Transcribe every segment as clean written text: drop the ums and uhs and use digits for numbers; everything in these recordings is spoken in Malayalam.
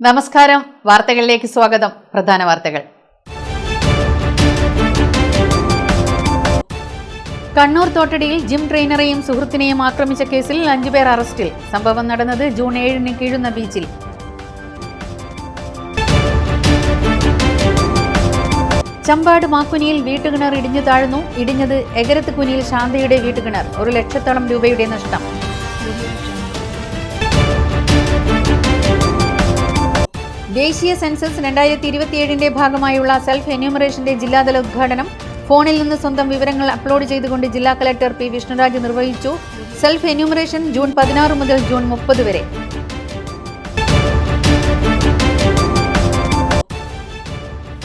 നമസ്കാരം. വാർത്തകളിലേക്ക് സ്വാഗതം. പ്രധാന വാർത്തകൾ. കണ്ണൂർ തോട്ടടിയിൽ ജിം ട്രെയിനറെയും സുഹൃത്തിനെയും ആക്രമിച്ച കേസിൽ 5 പേർ അറസ്റ്റിൽ. സംഭവം നടന്നത് ജൂൺ 7 കീഴുന്ന ബീച്ചിൽ. ചമ്പാട് മാക്കുനിയിൽ വീട്ടുകിണർ ഇടിഞ്ഞു താഴ്ന്നു. ഇടിഞ്ഞത് എകരത്ത് കുനിയിൽ ശാന്തയുടെ വീട്ടുകിണർ. 1 ലക്ഷത്തോളം രൂപയുടെ നഷ്ടം. ദേശീയ സെൻസസ് 2027 ഭാഗമായുള്ള സെൽഫ് എന്യൂമറേഷന്റെ ജില്ലാതല ഉദ്ഘാടനം ഫോണിൽ നിന്ന് സ്വന്തം വിവരങ്ങൾ അപ്ലോഡ് ചെയ്തുകൊണ്ട് ജില്ലാ കളക്ടർ പി വിഷ്ണുരാജ് നിർവഹിച്ചു. സെൽഫ് എന്യൂമറേഷൻ ജൂൺ 16 മുതൽ ജൂൺ 30 വരെ.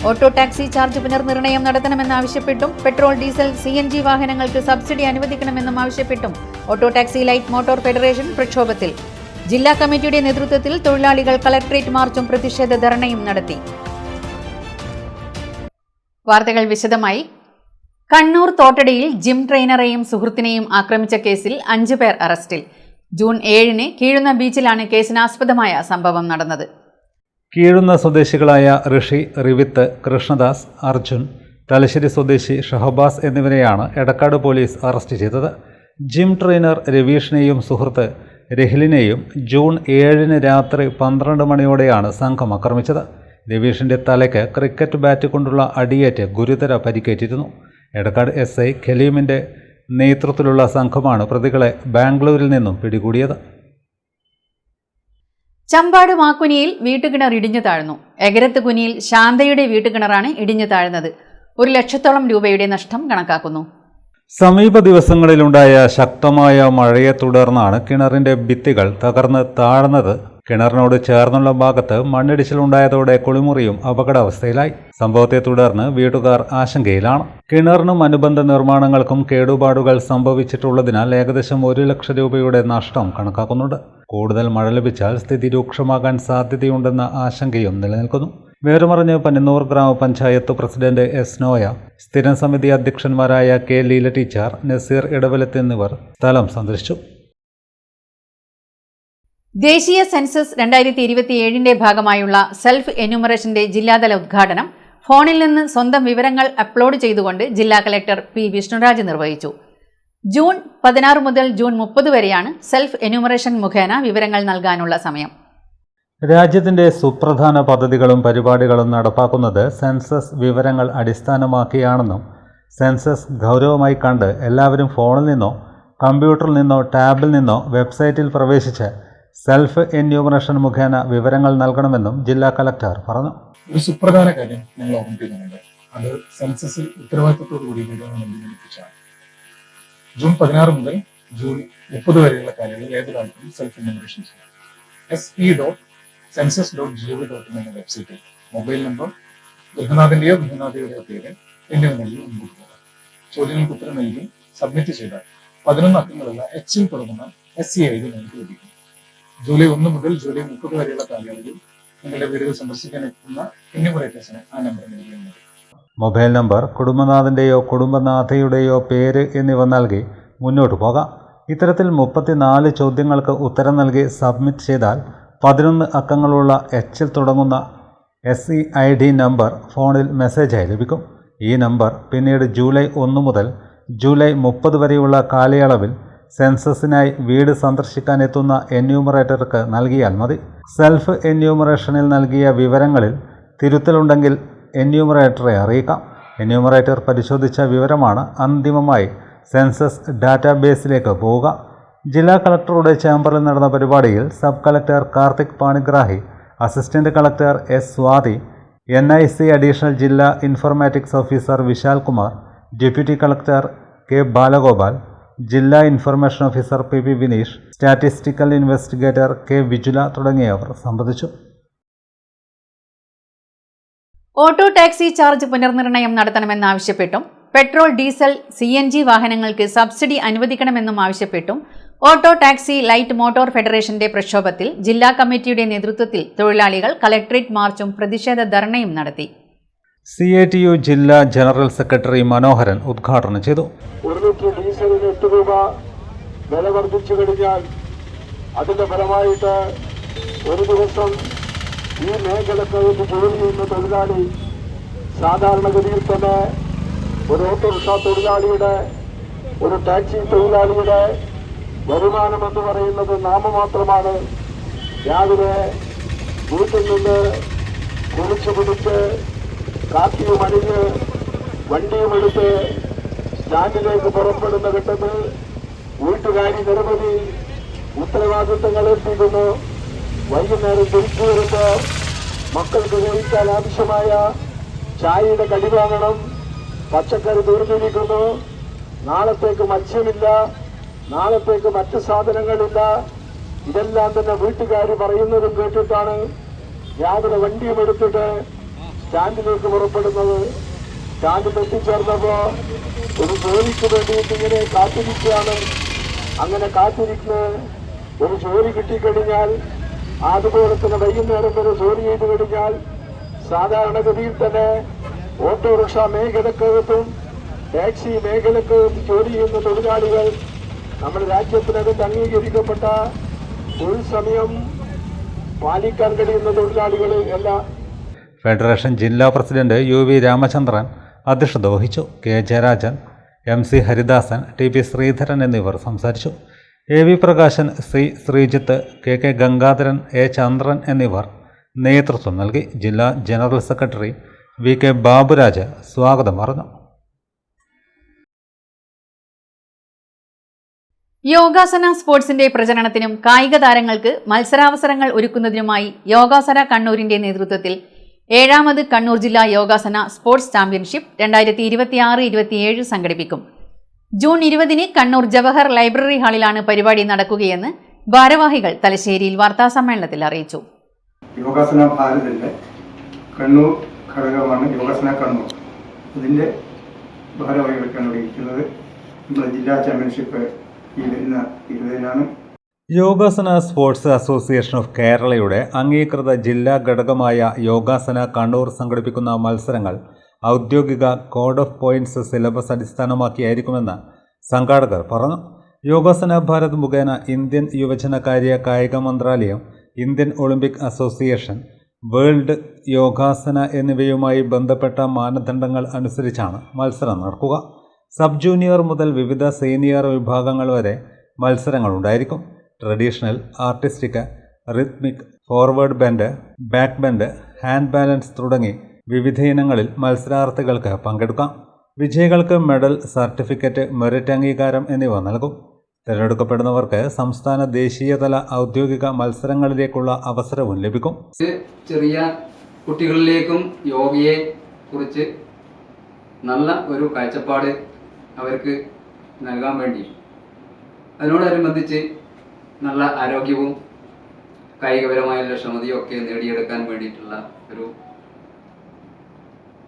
ഓട്ടോ ടാക്സി ചാർജ് പുനർനിർണയം നടത്തണമെന്നാവശ്യപ്പെട്ടും പെട്രോൾ, ഡീസൽ, CNG വാഹനങ്ങൾക്ക് സബ്സിഡി അനുവദിക്കണമെന്നും ആവശ്യപ്പെട്ടും auto taxi light motor federation പ്രക്ഷോഭത്തിൽ. ജില്ലാ കമ്മിറ്റിയുടെ നേതൃത്വത്തിൽ തൊഴിലാളികൾ കളക്ടറേറ്റ് മാർച്ചും പ്രതിഷേധ ധർണയും നടത്തി. വാർത്തകൾ വിശദമായി. കണ്ണൂർ തോട്ടടിയിൽ ജിം ട്രെയിനറെയും സുഹൃത്തിനെയും ആക്രമിച്ച കേസിൽ 5 പേർ അറസ്റ്റിൽ. ജൂൺ 7 കീഴുന്ന ബീച്ചിലാണ് കേസിനാസ്പദമായ സംഭവം നടന്നത്. കീഴുന്ന സ്വദേശികളായ ഋഷി, റിവിത്ത്, കൃഷ്ണദാസ്, അർജുൻ, തലശ്ശേരി സ്വദേശി ഷഹബാസ് എന്നിവരെയാണ് എടക്കാട് പോലീസ് അറസ്റ്റ് ചെയ്തത്. ജിം ട്രെയിനർ രവീഷിനെയും സുഹൃത്ത് രഹിലിനെയും ജൂൺ 7 രാത്രി 12 മണിയോടെയാണ് സംഘം ആക്രമിച്ചത്. രവീഷിൻ്റെ തലയ്ക്ക് ക്രിക്കറ്റ് ബാറ്റ് കൊണ്ടുള്ള അടിയേറ്റ് ഗുരുതര പരിക്കേറ്റിരുന്നു. എടക്കാട് SI ഖലീമിൻ്റെ നേതൃത്വത്തിലുള്ള സംഘമാണ് പ്രതികളെ ബാംഗ്ലൂരിൽ നിന്നും പിടികൂടിയത്. ചമ്പാട് മാക്കുനിയിൽ വീട്ടുകിണർ ഇടിഞ്ഞു താഴ്ന്നു. എകരത്ത് കുനിയിൽ ശാന്തയുടെ വീട്ടുകിണറാണ് ഇടിഞ്ഞു താഴ്ന്നത്. 1 ലക്ഷത്തോളം രൂപയുടെ നഷ്ടം കണക്കാക്കുന്നു. സമീപ ദിവസങ്ങളിലുണ്ടായ ശക്തമായ മഴയെ തുടർന്നാണ് കിണറിന്റെ ഭിത്തികൾ തകർന്ന് താഴ്ന്നത്. കിണറിനോട് ചേർന്നുള്ള ഭാഗത്ത് മണ്ണിടിച്ചിലുണ്ടായതോടെ കുളിമുറിയും അപകടാവസ്ഥയിലായി. സംഭവത്തെ തുടർന്ന് വീട്ടുകാർ ആശങ്കയിലാണ്. കിണറിനും അനുബന്ധ നിർമ്മാണങ്ങൾക്കും കേടുപാടുകൾ സംഭവിച്ചിട്ടുള്ളതിനാൽ ഏകദേശം 1 ലക്ഷം രൂപയുടെ നഷ്ടം കണക്കാക്കുന്നുണ്ട്. കൂടുതൽ മഴ ലഭിച്ചാൽ സ്ഥിതി രൂക്ഷമാകാൻ സാധ്യതയുണ്ടെന്ന ആശങ്കയും നിലനിൽക്കുന്നു. വേറുമറിഞ്ഞ് പന്നന്നൂർ ഗ്രാമപഞ്ചായത്ത് പ്രസിഡന്റ് S. നോയ, സ്ഥിരം സമിതി അധ്യക്ഷന്മാരായ K. ലീല ടീച്ചർ, നസീർ ഇടവലത്ത് എന്നിവർ സ്ഥലം സന്ദർശിച്ചു. ദേശീയ സെൻസസ് 2027 ഭാഗമായുള്ള സെൽഫ് എന്യൂമറേഷന്റെ ജില്ലാതല ഉദ്ഘാടനം ഫോണിൽ നിന്ന് സ്വന്തം വിവരങ്ങൾ അപ്ലോഡ് ചെയ്തുകൊണ്ട് ജില്ലാ കളക്ടർ പി വിഷ്ണുരാജ് നിർവഹിച്ചു. ജൂൺ 16 മുതൽ ജൂൺ 30 വരെയാണ് സെൽഫ് എന്യൂമറേഷൻ മുഖേന വിവരങ്ങൾ നൽകാനുള്ള സമയം. രാജ്യത്തിന്റെ സുപ്രധാന പദ്ധതികളും പരിപാടികളും നടപ്പാക്കുന്നത് സെൻസസ് വിവരങ്ങൾ അടിസ്ഥാനമാക്കിയാണെന്നും സെൻസസ് ഗൗരവമായി കണ്ട് എല്ലാവരും ഫോണിൽ നിന്നോ കമ്പ്യൂട്ടറിൽ നിന്നോ ടാബിൽ നിന്നോ വെബ്സൈറ്റിൽ പ്രവേശിച്ച് സെൽഫ് എന്യൂമറേഷൻ മുഖേന വിവരങ്ങൾ നൽകണമെന്നും ജില്ലാ കളക്ടർ പറഞ്ഞു. ഒരു സുപ്രധാന കാര്യം ഞങ്ങൾ ഓർമ്മിപ്പിക്കുന്നുണ്ട്. അത് സെൻസസിൽ ഉത്തരവാദിത്തത്തോടു കൂടി ബന്ധിപ്പിച്ചാണ്. ജൂൺ 16 മുതൽ ജൂൺ 30 വരെയുള്ള കാലയളവിൽ ഏതൊരാൾക്കും സെൽഫ് എന്യൂമറേഷൻ ചെയ്യാം. se.census.gov.in എന്ന വെബ്സൈറ്റിൽ മൊബൈൽ നമ്പർ, ഗൃഹനാഥന്റെയോ ഗൃഹനാഥയുടെയോ പേര് എന്നിവ നൽകി മുൻപോട്ട് പോകാം. ചോദ്യങ്ങൾക്ക് ഉത്തരം നൽകി സബ്മിറ്റ് ചെയ്താൽ 11 അക്കങ്ങളുള്ള H-ൽ തുടങ്ങുന്ന SCID നിങ്ങൾക്ക് ലഭിക്കും. ജൂലൈ 1 മുതൽ ജൂലൈ 30 വരെയുള്ള കാലയളവിൽ നിങ്ങളുടെ വീടുകൾ സന്ദർശിക്കാൻ എത്തുന്ന എന്യൂമറേറ്റേഴ്സിന് ആ നമ്പർ നൽകുന്നത്. മൊബൈൽ നമ്പർ, കുടുംബനാഥന്റെയോ കുടുംബനാഥയുടെയോ പേര് എന്നിവ നൽകി മുന്നോട്ട് പോകാം. ഇത്തരത്തിൽ 34 ചോദ്യങ്ങൾക്ക് ഉത്തരം നൽകി സബ്മിറ്റ് ചെയ്താൽ 11 അക്കങ്ങളുള്ള H-ൽ തുടങ്ങുന്ന SCID നമ്പർ ഫോണിൽ മെസ്സേജായി ലഭിക്കും. ഈ നമ്പർ പിന്നീട് ജൂലൈ 1 മുതൽ ജൂലൈ 30 വരെയുള്ള കാലയളവിൽ സെൻസസിനായി വീട് സന്ദർശിക്കാൻ എത്തുന്ന എന്യൂമറേറ്റർക്ക് നൽകിയാൽ മതി. സെൽഫ് എന്യൂമറേഷനിൽ നൽകിയ വിവരങ്ങളിൽ തിരുത്തലുണ്ടെങ്കിൽ എന്യൂമറേറ്ററെ അറിയിക്കാം. എന്യൂമറേറ്റർ പരിശോധിച്ച വിവരമാണ് അന്തിമമായി സെൻസസ് ഡാറ്റാബേസിലേക്ക് പോവുക. ജില്ലാ കളക്ടറുടെ ചേംബറിൽ നടന്ന പരിപാടിയിൽ sub collector Karthik Panigrahi, assistant collector S. Swathi, NIC additional ജില്ലാ informatics officer Vishal Kumar, deputy collector K. Balagopal, ജില്ലാ information officer PP Vineesh, statistical investigator K. Vijula തുടങ്ങിയവർ സംബന്ധിച്ചു. ഓട്ടോ ടാക്സി ചാർജ് പുനർനിർണയം നടത്തണമെന്നാവശ്യപ്പെട്ടും പെട്രോൾ, ഡീസൽ, CNG വാഹനങ്ങൾക്ക് സബ്സിഡി അനുവദിക്കണമെന്നും ആവശ്യപ്പെട്ടും ഓട്ടോ ടാക്സി ലൈറ്റ് മോട്ടോർ ഫെഡറേഷന്റെ പ്രക്ഷോഭത്തിൽ ജില്ലാ കമ്മിറ്റിയുടെ നേതൃത്വത്തിൽ തൊഴിലാളികൾ കളക്ടറേറ്റ് മാർച്ചും പ്രതിഷേധ ധർണയും നടത്തി. CATU ജില്ലാ ജനറൽ സെക്രട്ടറി മനോഹരൻ ഉദ്ഘാടനം ചെയ്തു. 1 ലിറ്റർ ഡീസലിന് 8 രൂപ വില വർദ്ധിച്ചു കഴിഞ്ഞാൽ അതിന്റെ ഫലമായിട്ട് ഒരു ദിവസം ഈ മേഖലക്കകത്ത് ജോലി ചെയ്യുന്ന തൊഴിലാളി സാധാരണഗതിയിൽ തന്നെ ഒരു ഓട്ടോറിക്ഷ തൊഴിലാളിയുടെ, ഒരു ടാക്സി തൊഴിലാളിയുടെ വരുമാനമെന്ന് പറയുന്നത് നാമമാത്രമാണ്. രാവിലെ വീട്ടിൽ നിന്ന് കുളിച്ചു പിടിച്ച് കാപ്പിയും അണിഞ്ഞ് വണ്ടിയുമെടുത്ത് സ്റ്റാൻഡിലേക്ക് പുറപ്പെടുന്ന ഘട്ടത്തിൽ വീട്ടുകാരി നിരവധി ഉത്തരവാദിത്തങ്ങൾ ഏൽപ്പിക്കുന്നു. വൈകുന്നേരം തിരിച്ചു വരുമ്പോൾ മക്കൾക്ക് കഴിക്കാൻ ആവശ്യമായ ചായയുടെ കടി വാങ്ങണം, പച്ചക്കറി തീർന്നിരിക്കുന്നു, നാളത്തേക്ക് മത്സ്യമില്ല, നാളത്തേക്ക് മറ്റ് സാധനങ്ങളില്ല. ഇതെല്ലാം തന്നെ വീട്ടുകാർ പറയുന്നതും കേട്ടിട്ടാണ് രാവിലെ വണ്ടിയും എടുത്തിട്ട് സ്റ്റാൻഡിലേക്ക് പുറപ്പെടുന്നത്. സ്റ്റാൻഡിൽ എത്തിച്ചേർന്നപ്പോ ഒരു ജോലിക്ക് വേണ്ടിയിട്ട് ഇങ്ങനെ കാത്തിരിക്കുകയാണ്. അങ്ങനെ കാത്തിരിക്കുന്ന ഒരു ജോലി കിട്ടിക്കഴിഞ്ഞാൽ, അതുപോലെ തന്നെ വൈകുന്നേരം വരെ ജോലി ചെയ്ത് കഴിഞ്ഞാൽ സാധാരണഗതിയിൽ തന്നെ ഓട്ടോറിക്ഷ മേഖലക്കകത്തും ടാക്സി മേഖലക്കകത്തും ജോലി ചെയ്യുന്ന തൊഴിലാളികൾ നമ്മുടെ രാജ്യത്തിനകത്ത് അംഗീകരിക്കപ്പെട്ട തൊഴിൽ സമയം പാലിക്കാൻ കഴിയുന്ന തൊഴിലാളികൾ അല്ല. ഫെഡറേഷൻ ജില്ലാ പ്രസിഡന്റ് UV രാമചന്ദ്രൻ അധ്യക്ഷത വഹിച്ചു. K Jayarajan, MC Haridasan, TP Sreedharan എന്നിവർ സംസാരിച്ചു. AV Prakashan, C Sreejith, KK Gangadharan, A ചന്ദ്രൻ എന്നിവർ നേതൃത്വം നൽകി. ജില്ലാ ജനറൽ സെക്രട്ടറി VK ബാബുരാജ് സ്വാഗതം പറഞ്ഞു. യോഗാസന സ്പോർട്സിന്റെ പ്രചരണത്തിനും കായിക താരങ്ങൾക്ക് മത്സരാവസരങ്ങൾ ഒരുക്കുന്നതിനുമായി യോഗാസന കണ്ണൂരിന്റെ നേതൃത്വത്തിൽ 7ാമത് കണ്ണൂർ ജില്ലാ യോഗാസന സ്പോർട്സ് ചാമ്പ്യൻഷിപ്പ് 2026-27 സംഘടിപ്പിക്കും. ജൂൺ 20-ന് കണ്ണൂർ ജവഹർ ലൈബ്രറി ഹാളിലാണ് പരിപാടി നടക്കുകയെന്ന് ഭാരവാഹികൾ തലശ്ശേരിയിൽ വാർത്താസമ്മേളനത്തിൽ അറിയിച്ചു. യോഗാസന ഭാരതിന്റെ കണ്ണൂർ ഘടകമാണ് യോഗാസന കണ്ണൂർ. ഇതിന്റെ ഭാരവാഹികൾക്കാണ് ഇരിക്കുന്നത്. നമ്മുടെ ജില്ലാ ചാമ്പ്യൻഷിപ്പ് ഈ വരുന്ന 20-നാണ്. യോഗാസന സ്പോർട്സ് അസോസിയേഷൻ ഓഫ് കേരളയുടെ അംഗീകൃത ജില്ലാ ഘടകമായ യോഗാസന കണ്ണൂർ സംഘടിപ്പിക്കുന്ന മത്സരങ്ങൾ ഔദ്യോഗിക കോഡ് ഓഫ് പോയിന്റ്സ് സിലബസ് അടിസ്ഥാനമാക്കിയായിരിക്കുമെന്ന് സംഘാടകർ പറഞ്ഞു. യോഗാസന ഭാരത് മുഖേന ഇന്ത്യൻ യുവജനകാര്യ കായിക മന്ത്രാലയം, ഇന്ത്യൻ ഒളിമ്പിക് അസോസിയേഷൻ, വേൾഡ് യോഗാസന എന്നിവയുമായി ബന്ധപ്പെട്ട മാനദണ്ഡങ്ങൾ അനുസരിച്ചാണ് മത്സരം നടക്കുക. സബ് ജൂനിയർ മുതൽ വിവിധ സീനിയർ വിഭാഗങ്ങൾ വരെ മത്സരങ്ങളുണ്ടായിരിക്കും. Traditional, artistic, rhythmic, forward bend, back bend, hand balance തുടങ്ങി വിവിധ ഇനങ്ങളിൽ മത്സരാർത്ഥികൾക്ക് പങ്കെടുക്കാം. വിജയികൾക്ക് മെഡൽ, സർട്ടിഫിക്കറ്റ്, മെറിറ്റ് അംഗീകാരം എന്നിവ നൽകും. തിരഞ്ഞെടുക്കപ്പെടുന്നവർക്ക് സംസ്ഥാന, ദേശീയതല ഔദ്യോഗിക മത്സരങ്ങളിലേക്കുള്ള അവസരവും ലഭിക്കും. ചെറിയ കുട്ടികളിലേക്കും യോഗയെ കുറിച്ച് നല്ല ഒരു കാഴ്ചപ്പാട് അവർക്ക് നൽകാൻ വേണ്ടി, അതിനോടനുബന്ധിച്ച് നല്ല ആരോഗ്യവും കായികപരമായുള്ള ക്ഷമതയും ഒക്കെ നേടിയെടുക്കാൻ വേണ്ടിയിട്ടുള്ള ഒരു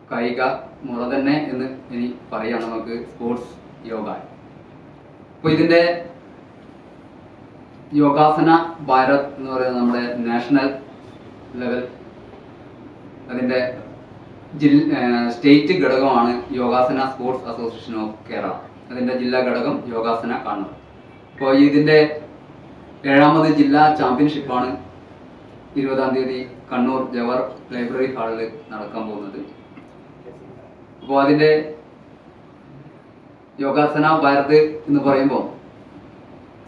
കായിക മുറ തന്നെ എന്ന് ഇനി പറയാം നമുക്ക് സ്പോർട്സ് യോഗ. അപ്പോൾ ഇതിൻ്റെ യോഗാസന ഭാരത് എന്ന് പറയുന്നത് നമ്മുടെ നാഷണൽ ലെവൽ, അതിൻ്റെ സ്റ്റേറ്റ് ഘടകമാണ് യോഗാസന സ്പോർട്സ് അസോസിയേഷൻ ഓഫ് കേരള. അതിൻ്റെ ജില്ലാ ഘടകം യോഗാസന കണ്ണൂർ. അപ്പോൾ ഇതിൻ്റെ 7ാമത് ജില്ലാ ചാമ്പ്യൻഷിപ്പാണ് 20-ാം തീയതി കണ്ണൂർ ജവഹർ ലൈബ്രറി ഹാളിൽ നടക്കാൻ പോകുന്നത്. അപ്പോൾ അതിൻ്റെ യോഗാസന ഭാരത് എന്ന് പറയുമ്പോൾ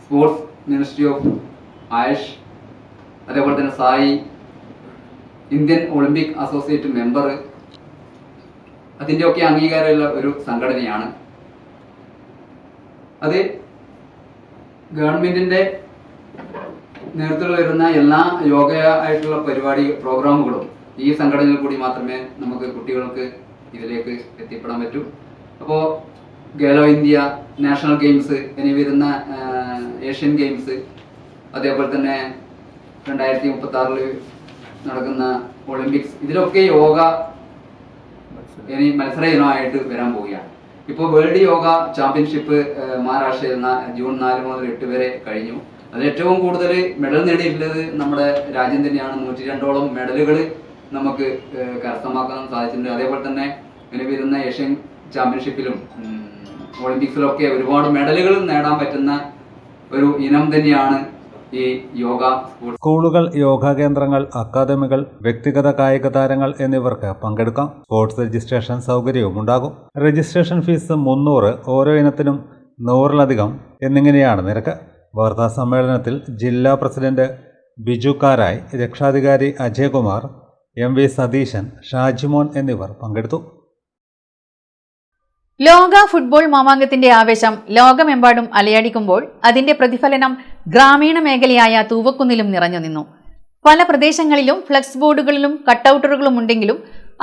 സ്പോർട്സ് മിനിസ്ട്രി ഓഫ് ആയുഷ്, അതേപോലെ തന്നെ Sai, Indian Olympic associate member, അതിൻ്റെയൊക്കെ അംഗീകാരമുള്ള ഒരു സംഘടനയാണ്. അത് ഗവൺമെന്റിന്റെ നേതൃത്വത്തിൽ വരുന്ന എല്ലാ യോഗ ആയിട്ടുള്ള പ്രോഗ്രാമുകളും ഈ സംഘടനയിൽ കൂടി മാത്രമേ നമുക്ക് കുട്ടികൾക്ക് ഇതിലേക്ക് എത്തിപ്പെടാൻ പറ്റൂ. അപ്പോൾ ഖേലോ ഇന്ത്യ, നാഷണൽ ഗെയിംസ്, ഇനി വരുന്ന ഏഷ്യൻ ഗെയിംസ്, അതേപോലെ തന്നെ 2036 നടക്കുന്ന ഒളിമ്പിക്സ്, ഇതിലൊക്കെ യോഗ ഇനി മത്സര ഇനമായിട്ട് വരാൻ പോവുകയാണ്. ഇപ്പോൾ വേൾഡ് യോഗ ചാമ്പ്യൻഷിപ്പ് മഹാരാഷ്ട്രയിൽ ജൂൺ 4 മുതൽ 8 വരെ കഴിഞ്ഞു. അതിൽ ഏറ്റവും കൂടുതൽ മെഡൽ നേടിയിട്ടുള്ളത് നമ്മുടെ രാജ്യം തന്നെയാണ്. 102ഓളം മെഡലുകൾ നമുക്ക് കരസ്ഥമാക്കാൻ സാധിച്ചിട്ടുണ്ട്. അതേപോലെ തന്നെ ഇനി വരുന്ന ഏഷ്യൻ ചാമ്പ്യൻഷിപ്പിലും ഒളിമ്പിക്സിലൊക്കെ ഒരുപാട് മെഡലുകൾ നേടാൻ പറ്റുന്ന ഒരു ഇനം തന്നെയാണ് ഈ യോഗ സ്പോർട്സ് സ്കൂളുകൾ, യോഗാ കേന്ദ്രങ്ങൾ, അക്കാദമികൾ, വ്യക്തിഗത കായിക താരങ്ങൾ എന്നിവർക്ക് പങ്കെടുക്കാം. സ്പോർട്സ് രജിസ്ട്രേഷൻ സൗകര്യവും ഉണ്ടാകും. രജിസ്ട്രേഷൻ ഫീസ് 300, ഓരോ ഇനത്തിനും 100-ലധികം എന്നിങ്ങനെയാണ് നിരക്ക്. വാർത്താ സമ്മേളനത്തിൽ ജില്ലാ പ്രസിഡന്റ് ബിജു കാരായ്, രക്ഷാധികാരി അജയകുമാർ, MV സതീശൻ, ഷാജിമോൻ എന്നിവർ പങ്കെടുത്തു. ലോക ഫുട്ബോൾ മാമാങ്കത്തിന്റെ ആവേശം ലോകമെമ്പാടും അലയടിക്കുമ്പോൾ അതിന്റെ പ്രതിഫലനം ഗ്രാമീണ മേഖലയായ തൂവക്കുന്നിലും നിറഞ്ഞു നിന്നു. പല പ്രദേശങ്ങളിലും ഫ്ലക്സ് ബോർഡുകളിലും കട്ടൌട്ടറുകളും ഉണ്ടെങ്കിലും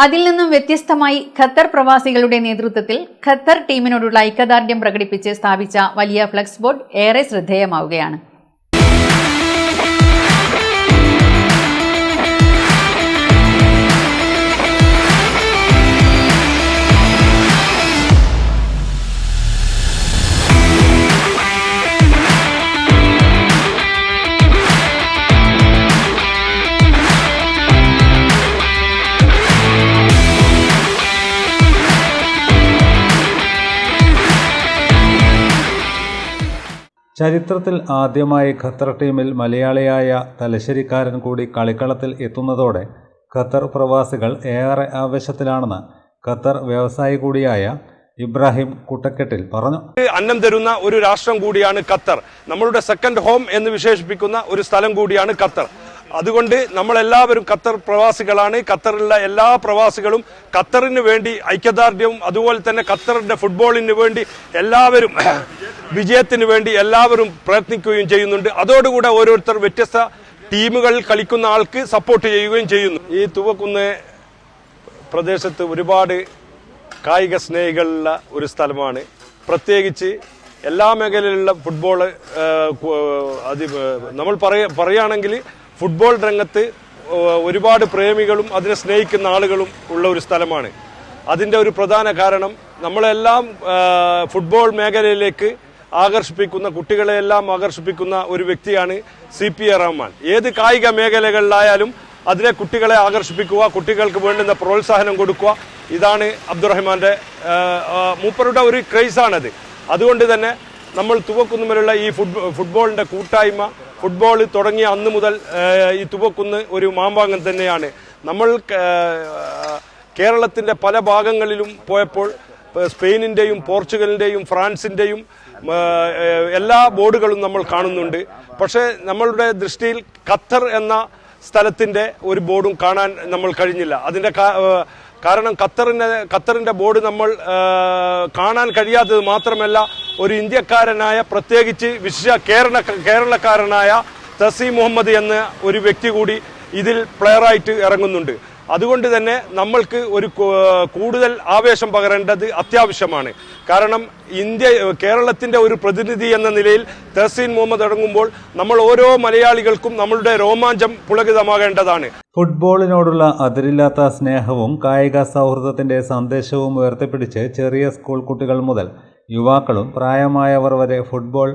അതിൽ നിന്നും വ്യത്യസ്തമായി ഖത്തർ പ്രവാസികളുടെ നേതൃത്വത്തിൽ ഖത്തർ ടീമിനോടുള്ള ഐക്യദാർഢ്യം പ്രകടിപ്പിച്ച് സ്ഥാപിച്ച വലിയ ഫ്ലക്സ് ബോർഡ് ഏറെ ശ്രദ്ധേയമാവുകയാണ്. ചരിത്രത്തിൽ ആദ്യമായി ഖത്തർ ടീമിൽ മലയാളിയായ തലശ്ശേരിക്കാരൻ കൂടി കളിക്കളത്തിൽ എത്തുന്നതോടെ ഖത്തർ പ്രവാസികൾ ഏറെ ആവേശത്തിലാണെന്ന് ഖത്തർ വ്യവസായി കൂടിയായ ഇബ്രാഹിം കുട്ടക്കെട്ടിൽ പറഞ്ഞു. അന്നം തരുന്ന ഒരു രാഷ്ട്രം കൂടിയാണ് ഖത്തർ. നമ്മളുടെ സെക്കൻഡ് ഹോം എന്ന് വിശേഷിപ്പിക്കുന്ന ഒരു സ്ഥലം കൂടിയാണ് ഖത്തർ. അതുകൊണ്ട് നമ്മളെല്ലാവരും ഖത്തർ പ്രവാസികളാണ്. ഖത്തറിലുള്ള എല്ലാ പ്രവാസികളും ഖത്തറിന് വേണ്ടി ഐക്യദാർഢ്യവും അതുപോലെ തന്നെ ഖത്തറിന്റെ ഫുട്ബോളിന് വേണ്ടി എല്ലാവരും വിജയത്തിന് വേണ്ടി എല്ലാവരും പ്രയത്നിക്കുകയും ചെയ്യുന്നുണ്ട്. അതോടുകൂടെ ഓരോരുത്തർ വ്യത്യസ്ത ടീമുകളിൽ കളിക്കുന്ന ആൾക്ക് സപ്പോർട്ട് ചെയ്യുകയും ചെയ്യുന്നു. ഈ തുവക്കുന്ന് പ്രദേശത്ത് ഒരുപാട് കായിക സ്നേഹികളുള്ള ഒരു സ്ഥലമാണ്. പ്രത്യേകിച്ച് എല്ലാ മേഖലയിലുള്ള ഫുട്ബോൾ നമ്മൾ പറയുകയാണെങ്കിൽ ഫുട്ബോൾ രംഗത്ത് ഒരുപാട് പ്രേമികളും അതിനെ സ്നേഹിക്കുന്ന ആളുകളും ഉള്ള ഒരു സ്ഥലമാണ്. അതിൻ്റെ ഒരു പ്രധാന കാരണം നമ്മളെല്ലാം ഫുട്ബോൾ മേഖലയിലേക്ക് ആകർഷിപ്പിക്കുന്ന കുട്ടികളെയെല്ലാം ആകർഷിപ്പിക്കുന്ന ഒരു വ്യക്തിയാണ് CP റഹ്മാൻ. ഏത് കായിക മേഖലകളിലായാലും അതിലെ കുട്ടികളെ ആകർഷിപ്പിക്കുക, കുട്ടികൾക്ക് വേണ്ടുന്ന പ്രോത്സാഹനം കൊടുക്കുക, ഇതാണ് അബ്ദുറഹ്മാന്റെ മൂപ്പരുടെ ഒരു ക്രൈസാണത്. അതുകൊണ്ട് തന്നെ നമ്മൾ തുവക്കുന്നുമുള്ള ഈ ഫുട്ബോളിന്റെ കൂട്ടായ്മ ഫുട്ബോൾ തുടങ്ങിയ അന്ന് മുതൽ ഈ തുവക്കുന്ന് ഒരു മാമ്പാങ്കം തന്നെയാണ്. നമ്മൾ കേരളത്തിന്റെ പല ഭാഗങ്ങളിലും പോയപ്പോൾ സ്പെയിനിന്റെയും പോർച്ചുഗലിന്റെയും ഫ്രാൻസിന്റെയും എല്ലാ ബോർഡുകളും നമ്മൾ കാണുന്നുണ്ട്. പക്ഷേ നമ്മളുടെ ദൃഷ്ടിയിൽ ഖത്തർ എന്ന സ്ഥലത്തിന്റെ ഒരു ബോർഡും കാണാൻ നമ്മൾ കഴിഞ്ഞില്ല. അതിന്റെ കാരണം ഖത്തറിന്റെ ബോർഡ് നമ്മൾ കാണാൻ കഴിയാത്തത് മാത്രമല്ല, ഒരു ഇന്ത്യക്കാരനായ പ്രത്യേകിച്ച് കേരളക്കാരനായ തസീം മുഹമ്മദ് എന്ന ഒരു വ്യക്തി കൂടി ഇതിൽ പ്ലെയറായിട്ട് ഇറങ്ങുന്നുണ്ട്. അതുകൊണ്ട് തന്നെ നമ്മൾക്ക് ഒരു കൂടുതൽ ആവേശം പകരേണ്ടത് അത്യാവശ്യമാണ്. കാരണം കേരളത്തിന്റെ ഒരു പ്രതിനിധി എന്ന നിലയിൽ തസീം മുഹമ്മദ് ഇറങ്ങുമ്പോൾ നമ്മൾ ഓരോ മലയാളികൾക്കും നമ്മളുടെ രോമാഞ്ചം പുളകിതമാകേണ്ടതാണ്. ഫുട്ബോളിനോടുള്ള അതിരില്ലാത്ത സ്നേഹവും കായിക സൗഹൃദത്തിന്റെ സന്ദേശവും ഉയർത്തിപ്പിടിച്ച് ചെറിയ സ്കൂൾ കുട്ടികൾ മുതൽ യുവാക്കളും പ്രായമായവർ വരെ ഫുട്ബോൾ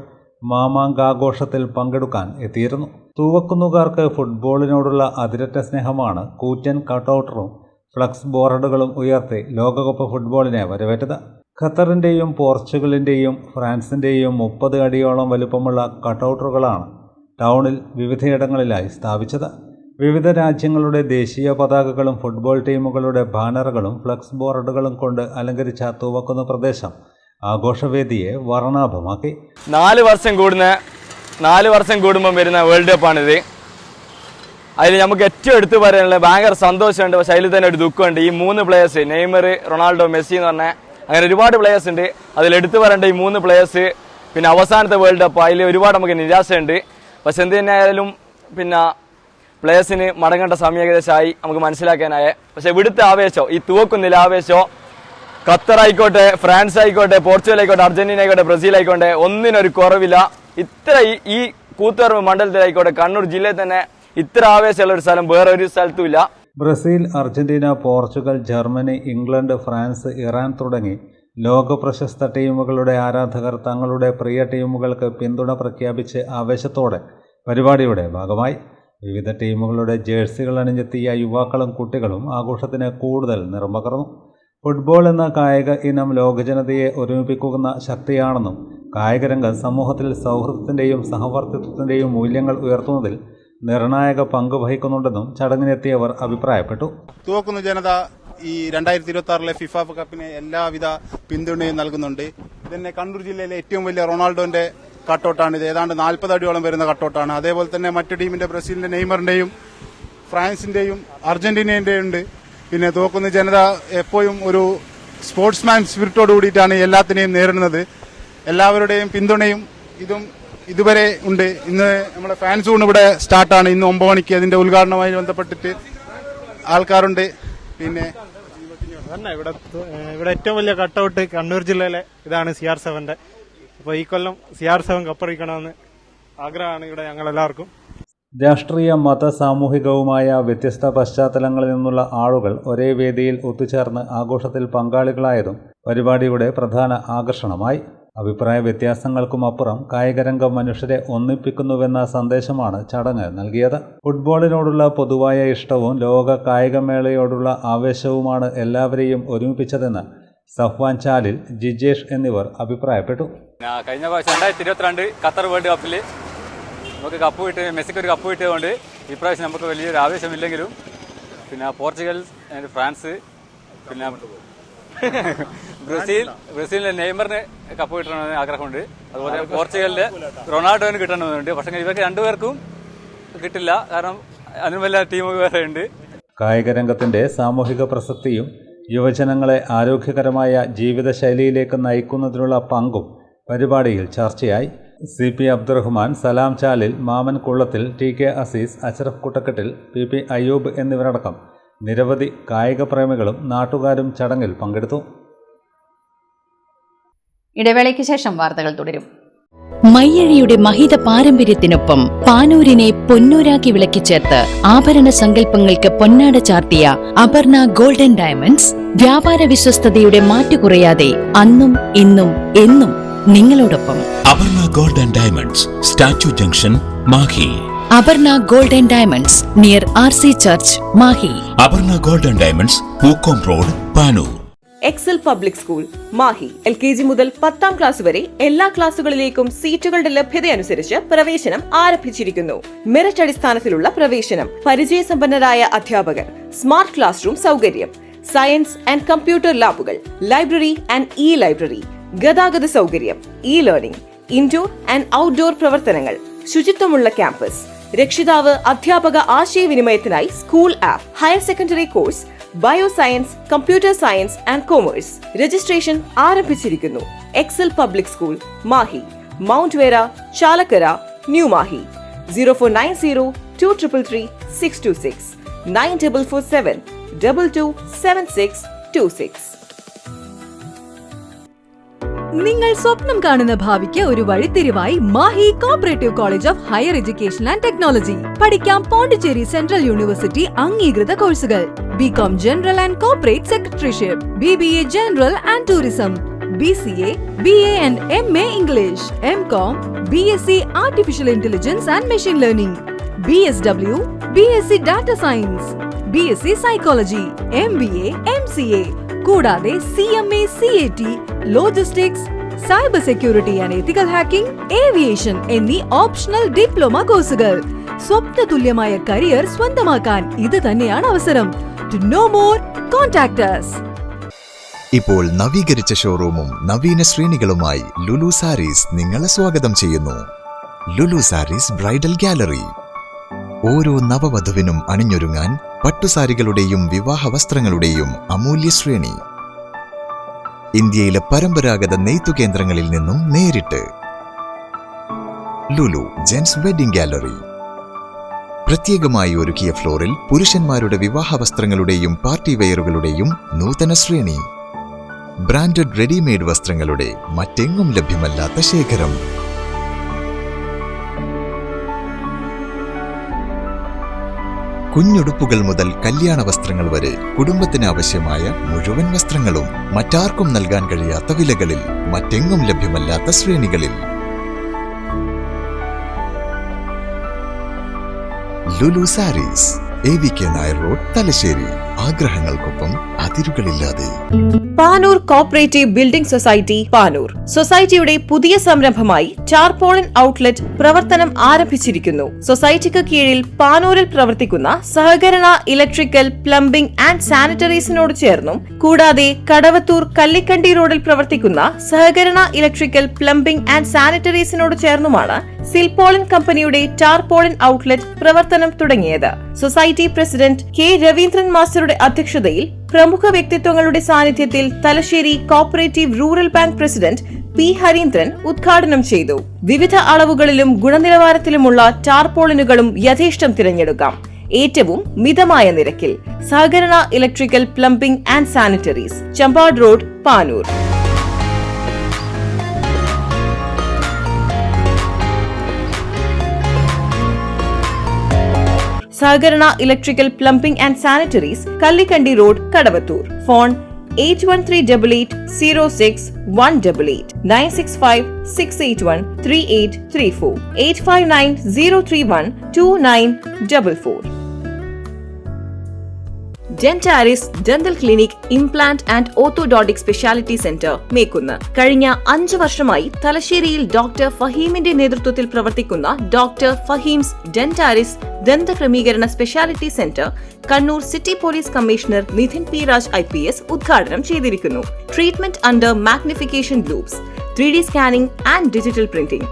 മാമാങ്കാഘോഷത്തിൽ പങ്കെടുക്കാൻ എത്തിയിരുന്നു. തൂവക്കുന്നുകാർക്ക് ഫുട്ബോളിനോടുള്ള അതിരറ്റ സ്നേഹമാണ് കൂറ്റൻ കട്ടൗട്ടറും ഫ്ലക്സ് ബോർഡുകളും ഉയർത്തി ലോകകപ്പ് ഫുട്ബോളിനെ വരവേറ്റത്. ഖത്തറിൻ്റെയും പോർച്ചുഗലിൻ്റെയും ഫ്രാൻസിൻ്റെയും 30 അടിയോളം വലുപ്പമുള്ള കട്ടൗട്ടറുകളാണ് ടൗണിൽ വിവിധയിടങ്ങളിലായി സ്ഥാപിച്ചത്. വിവിധ രാജ്യങ്ങളുടെ ദേശീയ പതാകകളും ഫുട്ബോൾ ടീമുകളുടെ ബാനറുകളും ഫ്ലക്സ് ബോർഡുകളും കൊണ്ട് അലങ്കരിച്ച തൂവക്കുന്ന് പ്രദേശം ആഘോഷവേദിയെ വർണ്ണാഭമാക്കി. 4 വർഷം കൂടുമ്പം വരുന്ന വേൾഡ് കപ്പാണിത്. അതിൽ നമുക്ക് ഏറ്റവും എടുത്തു പറയാനുള്ളത് ഭയങ്കര സന്തോഷമുണ്ട്. പക്ഷെ അതിൽ തന്നെ ഒരു ദുഃഖമുണ്ട്. ഈ 3 പ്ലേയേഴ്സ്, നെയ്മർ, റൊണാൾഡോ, മെസ്സി എന്ന് പറഞ്ഞാൽ അങ്ങനെ ഒരുപാട് പ്ലേയേഴ്സ് ഉണ്ട്. അതിൽ എടുത്തു പറയേണ്ട ഈ 3 പ്ലേയേഴ്സ് പിന്നെ അവസാനത്തെ വേൾഡ് കപ്പ്, അതിൽ ഒരുപാട് നമുക്ക് നിരാശയുണ്ട്. പക്ഷെ എന്ത് തന്നെയായാലും പിന്നെ പ്ലേയേഴ്സിന് മടങ്ങേണ്ട സമയം ഏകദേശമായി നമുക്ക് മനസ്സിലാക്കാനായ. പക്ഷെ ഇവിടുത്തെ ആവേശം, ഈ തുവക്കുന്നില്ല ആവേശം, ഖത്തർ ആയിക്കോട്ടെ, ഫ്രാൻസ് ആയിക്കോട്ടെ, പോർച്ചുഗൽ ആയിക്കോട്ടെ, അർജന്റീന ആയിക്കോട്ടെ, ബ്രസീൽ ആയിക്കോട്ടെ, ഒന്നിനൊരു കുറവില്ല. ഇത്ര ഈ കൂത്തുപറമ്പ് മണ്ഡലത്തിലായിക്കോട്ടെ, കണ്ണൂർ ജില്ലയിൽ തന്നെ ഇത്ര ആവേശമുള്ള ഒരു സ്ഥലം വേറെ ഒരു സ്ഥലത്തും ഇല്ല. Brazil, Argentina, Portugal, Germany, England, France, Iran തുടങ്ങി ലോക പ്രശസ്ത ടീമുകളുടെ ആരാധകർ തങ്ങളുടെ പ്രിയ ടീമുകൾക്ക് പിന്തുണ പ്രഖ്യാപിച്ച് ആവേശത്തോടെ പരിപാടിയുടെ ഭാഗമായി. വിവിധ ടീമുകളുടെ ജേഴ്സികൾ അണിഞ്ഞെത്തിയ യുവാക്കളും കുട്ടികളും ആഘോഷത്തിന് കൂടുതൽ നിറം പകർന്നു. ഫുട്ബോൾ എന്ന കായിക ഇനം ലോകജനതയെ ഒരുമിപ്പിക്കുന്ന ശക്തിയാണെന്നും കായികരംഗം സമൂഹത്തിൽ സൗഹൃദത്തിൻ്റെയും സഹവർത്തിത്വത്തിൻ്റെയും മൂല്യങ്ങൾ ഉയർത്തുന്നതിൽ നിർണായക പങ്ക് വഹിക്കുന്നുണ്ടെന്നും ചടങ്ങിനെത്തിയവർ അഭിപ്രായപ്പെട്ടു. തുവക്കുന്ന ജനത ഈ 2026 ഫിഫ കപ്പിന് എല്ലാവിധ പിന്തുണയും നൽകുന്നുണ്ട്. ഇതന്നെ കണ്ണൂർ ജില്ലയിലെ ഏറ്റവും വലിയ റൊണാൾഡോന്റെ കട്ടൗട്ടാണ്. ഇത് ഏതാണ്ട് 40 അടിയോളം വരുന്ന കട്ടൗട്ടാണ്. അതേപോലെ തന്നെ മറ്റു ടീമിന്റെ ബ്രസീലിന്റെ നെയ്മറിന്റെയും ഫ്രാൻസിന്റെയും അർജന്റീനയുടെയും ഉണ്ട്. പിന്നെ തുവക്കുന്ന ജനത എപ്പോഴും ഒരു സ്പോർട്സ്മാൻ സ്പിരിറ്റോട് കൂടിയിട്ടാണ് എല്ലാത്തിനെയും നേരിടുന്നത്. എല്ലാവരുടെയും പിന്തുണയും ഇതുവരെ ഉണ്ട്. ഇന്ന് നമ്മുടെ ഫാൻ സോൺ ഇവിടെ സ്റ്റാർട്ടാണ്. ഇന്ന് 9 മണിക്ക് അതിന്റെ ഉദ്ഘാടനവുമായി ബന്ധപ്പെട്ടിട്ട് ആൾക്കാരുണ്ട്. പിന്നെ ഇവിടെ ഏറ്റവും വലിയ കട്ടൗട്ട് കണ്ണൂർ ജില്ലയിലെ ഇതാണ് CR7ന്റെ. അപ്പോൾ ഈ കൊല്ലം CR7 കപ്പറിക്കണമെന്ന് ആഗ്രഹമാണ് ഇവിടെ ഞങ്ങളെല്ലാവർക്കും. രാഷ്ട്രീയ, മത, സാമൂഹികവുമായ വ്യത്യസ്ത പശ്ചാത്തലങ്ങളിൽ നിന്നുള്ള ആളുകൾ ഒരേ വേദിയിൽ ഒത്തുചേർന്ന് ആഘോഷത്തിൽ പങ്കാളികളായതും പരിപാടിയുടെ പ്രധാന ആകർഷണമായി. അഭിപ്രായ വ്യത്യാസങ്ങൾക്കുമപ്പുറം കായികരംഗം മനുഷ്യരെ ഒന്നിപ്പിക്കുന്നുവെന്ന സന്ദേശമാണ് ചടങ്ങ് നൽകിയത്. ഫുട്ബോളിനോടുള്ള പൊതുവായ ഇഷ്ടവും ലോക കായികമേളയോടുള്ള ആവേശവുമാണ് എല്ലാവരെയും ഒരുമിപ്പിച്ചതെന്ന് സഫ്വാൻ ചാലിൽ, ജിജേഷ് എന്നിവർ അഭിപ്രായപ്പെട്ടു. കഴിഞ്ഞ പ്രാവശ്യം 2022 ഖത്തർ വേൾഡ് കപ്പിൽ നമുക്ക് കപ്പ് കിട്ടി, മെസ്സിക്ക് ഒരു കപ്പ് കിട്ടിയതുകൊണ്ട് ഇപ്രാവശ്യം നമുക്ക് വലിയൊരു ആവേശമില്ലെങ്കിലും പിന്നെ പോർച്ചുഗൽ, ഫ്രാൻസ്, പിന്നെ ബ്രസീലിന്റെ നെയ്മറിന് കപ്പ് കിട്ടണമെന്ന് ആഗ്രഹമുണ്ട്. അതുപോലെ പോർച്ചുഗലിന്റെ റൊണാൾഡോന് കിട്ടണമെന്നുണ്ട്. പക്ഷേ ഇവർക്ക് രണ്ടുപേർക്കും കിട്ടില്ല, കാരണം അതിനും വലിയ ടീം വേറെ ഉണ്ട്. കായിക രംഗത്തിന്റെ സാമൂഹിക പ്രസക്തിയും യുവജനങ്ങളെ ആരോഗ്യകരമായ ജീവിതശൈലിയിലേക്ക് നയിക്കുന്നതിനുള്ള പങ്കും പരിപാടിയിൽ ചർച്ചയായി. CP അബ്ദുറഹ്മാൻ, സലാം ചാലിൽ, മാമൻ കുള്ളത്തിൽ, TK അസീസ്, അഷ്റഫ് കുട്ടക്കെട്ടിൽ, PP അയ്യൂബ് എന്നിവരടക്കം നിരവധി കായിക പ്രേമികളും നാട്ടുകാരും ചടങ്ങിൽ പങ്കെടുത്തു. ഇടവേളയ്ക്ക് ശേഷം വാർത്തകൾ തുടരും. മയ്യഴിയുടെ മഹിത പാരമ്പര്യത്തിനൊപ്പം പാനൂരിനെ പൊന്നൂരാക്കി വിളക്കിച്ചേർത്ത് ആഭരണ സങ്കല്പങ്ങൾക്ക് പൊന്നാട ചാർത്തിയ അപർണ ഗോൾഡൻ ഡയമണ്ട്സ് വ്യാപാര വിശ്വസ്തയുടെ മാറ്റുകുറയാതെ അന്നും ഇന്നും എന്നും നിങ്ങളോടൊപ്പം. Aparna golden diamonds, statue junction, Mahe. Aparna golden diamonds near RC church, Mahe. Aparna golden diamonds, Pookkom road, Panoor. Excel public school, Mahe. LKG മുതൽ 10ാം ക്ലാസ് വരെ എല്ലാ ക്ലാസുകളിലേക്കും സീറ്റുകളുടെ ലഭ്യതയനുസരിച്ച് പ്രവേശനം ആരംഭിച്ചിരിക്കുന്നു. മെറിറ്റ് അടിസ്ഥാനത്തിലുള്ള പ്രവേശനം, പരിചയസമ്പന്നരായ അധ്യാപകർ, സ്മാർട്ട് ക്ലാസ് റൂം സൗകര്യം, സയൻസ് ആൻഡ് കമ്പ്യൂട്ടർ ലാബുകൾ, ലൈബ്രറി ആൻഡ് ലൈബ്രറി, ഗതാഗത സൗകര്യം, ലേണിംഗ്, ഇൻഡോർ ആൻഡ് ഔട്ട്ഡോർ പ്രവർത്തനങ്ങൾ, ശുചിത്വമുള്ള ക്യാമ്പസ്, രക്ഷിതാവ് അധ്യാപക ആശയവിനിമയത്തിനായി school app, higher secondary course, bioscience, computer science and commerce. Registration ആരംഭിച്ചിരിക്കുന്നു. Excel public school, Mahe, mount വേര, ചാലക്കര, ന്യൂ മാഹി. 04902333 626 9447227626. നിങ്ങൾ സ്വപ്നം കാണുന്ന ഭാവിക്ക് ഒരു വഴിത്തിരിവായി Mahe cooperative college of higher education and technology. പഠിക്കാം പോണ്ടിച്ചേരി സെൻട്രൽ യൂണിവേഴ്സിറ്റി അംഗീകൃത കോഴ്സുകൾ: BCom general and corporate secretaryship, BBA general and tourism, BCA, BA and MA English, MCom, BSc artificial intelligence and machine learning, BSW, BSc data science, BSc psychology, MBA, MCA, കൂടാതെ CMA, CAT, logistics, cyber security and ethical hacking, aviation എന്നീ ഓപ്ഷണൽ ഡിപ്ലോമ കോഴ്സുകൾ. സ്വപ്ന തുല്യമായ കരിയർ സ്വന്തമാക്കാൻ ഇത് തന്നെയാണ് അവസരം. To know more, contact us. ഇപ്പോൾ നവീകരിച്ച ഷോറൂമും നവീന ശ്രേണികളുമായി ലുലു സാരീസ് നിങ്ങളെ സ്വാഗതം ചെയ്യുന്നു. Lulu sarees bridal gallery. ഓരോ നവവധുവിനും അണിഞ്ഞൊരുങ്ങാൻ പട്ടുസാരികളുടെയും വിവാഹ വസ്ത്രങ്ങളുടെയും അമൂല്യ ശ്രേണി. ഇന്ത്യയിലെ പരമ്പരാഗത നെയ്ത്തു കേന്ദ്രങ്ങളിൽ നിന്നും നേരിട്ട്. Lulu gents wedding gallery. പ്രത്യേകമായി ഒരുക്കിയ ഫ്ലോറിൽ പുരുഷന്മാരുടെ വിവാഹ വസ്ത്രങ്ങളുടെയും പാർട്ടി വെയറുകളുടെയും നൂതന ശ്രേണി. ബ്രാൻഡഡ് റെഡിമെയ്ഡ് വസ്ത്രങ്ങളുടെ മറ്റെങ്ങും ലഭ്യമല്ലാത്ത ശേഖരം. കുഞ്ഞുടുപ്പുകൾ മുതൽ കല്യാണ വസ്ത്രങ്ങൾ വരെ കുടുംബത്തിന് ആവശ്യമായ മുഴുവൻ വസ്ത്രങ്ങളും മറ്റാർക്കും നൽകാൻ കഴിയാത്ത വിലകളിൽ, മറ്റെങ്ങും ലഭ്യമല്ലാത്ത ശ്രേണികളിൽ. Lulu sarees, AVK Nair road, Thalassery. ആഗ്രഹങ്ങൾക്കൊപ്പം അതിരുകളില്ലാതെ. Panoor cooperative building society Panoor. സൊസൈറ്റിയുടെ പുതിയ സംരംഭമായി ടാർപോളിൻ ഔട്ട്ലെറ്റ് പ്രവർത്തനം ആരംഭിച്ചിരിക്കുന്നു. സൊസൈറ്റിക്ക് കീഴിൽ പാനൂരിൽ പ്രവർത്തിക്കുന്ന സഹകരണ ഇലക്ട്രിക്കൽ, പ്ലംബിംഗ് ആൻഡ് സാനിറ്ററീസിനോട് ചേർന്നും കൂടാതെ കടവത്തൂർ കല്ലിക്കണ്ടി റോഡിൽ പ്രവർത്തിക്കുന്ന സഹകരണ ഇലക്ട്രിക്കൽ, പ്ലംബിംഗ് ആൻഡ് സാനിറ്ററീസിനോട് ചേർന്നുമാണ് സിൽപോളിൻ കമ്പനിയുടെ ടാർപോളിൻ ഔട്ട്ലെറ്റ് പ്രവർത്തനം തുടങ്ങിയത്. സൊസൈറ്റി പ്രസിഡന്റ് കെ രവീന്ദ്രൻ മാസ്റ്ററുടെ അധ്യക്ഷതയിൽ പ്രമുഖ വ്യക്തിത്വങ്ങളുടെ സാന്നിധ്യത്തിൽ Thalassery cooperative rural bank president P Harindran ഉദ്ഘാടനം ചെയ്തു. വിവിധ അളവുകളിലും ഗുണനിലവാരത്തിലുമുള്ള ടാർപോളിനുകളും യഥേഷ്ടം തിരഞ്ഞെടുക്കാം. ഏറ്റവും മിതമായ നിരക്കിൽ. സഹകരണ electrical, plumbing and sanitaries, Champad road, Panoor. സഹകരണ electrical, plumbing and sanitaries, Kallikandi road, Kadavathur. Phone 8130061888 965-681-3834 859-031-2944. Dentaris dental clinic, implant and orthodontic speciality centre, Mekkunnu. കഴിഞ്ഞ 5 വർഷമായി തലശ്ശേരിയിൽ ഡോക്ടർ ഫഹീമിന്റെ നേതൃത്വത്തിൽ പ്രവർത്തിക്കുന്ന ഡോക്ടർ ഫഹീംസ് ഡെന്റാരിസ് ദന്തക്രമീകരണ speciality centre Kannur city police commissioner Nidhin P Raj IPS ഉദ്ഘാടനം ചെയ്തിരിക്കുന്നു. Treatment under magnification loupes, 3D scanning and digital printing,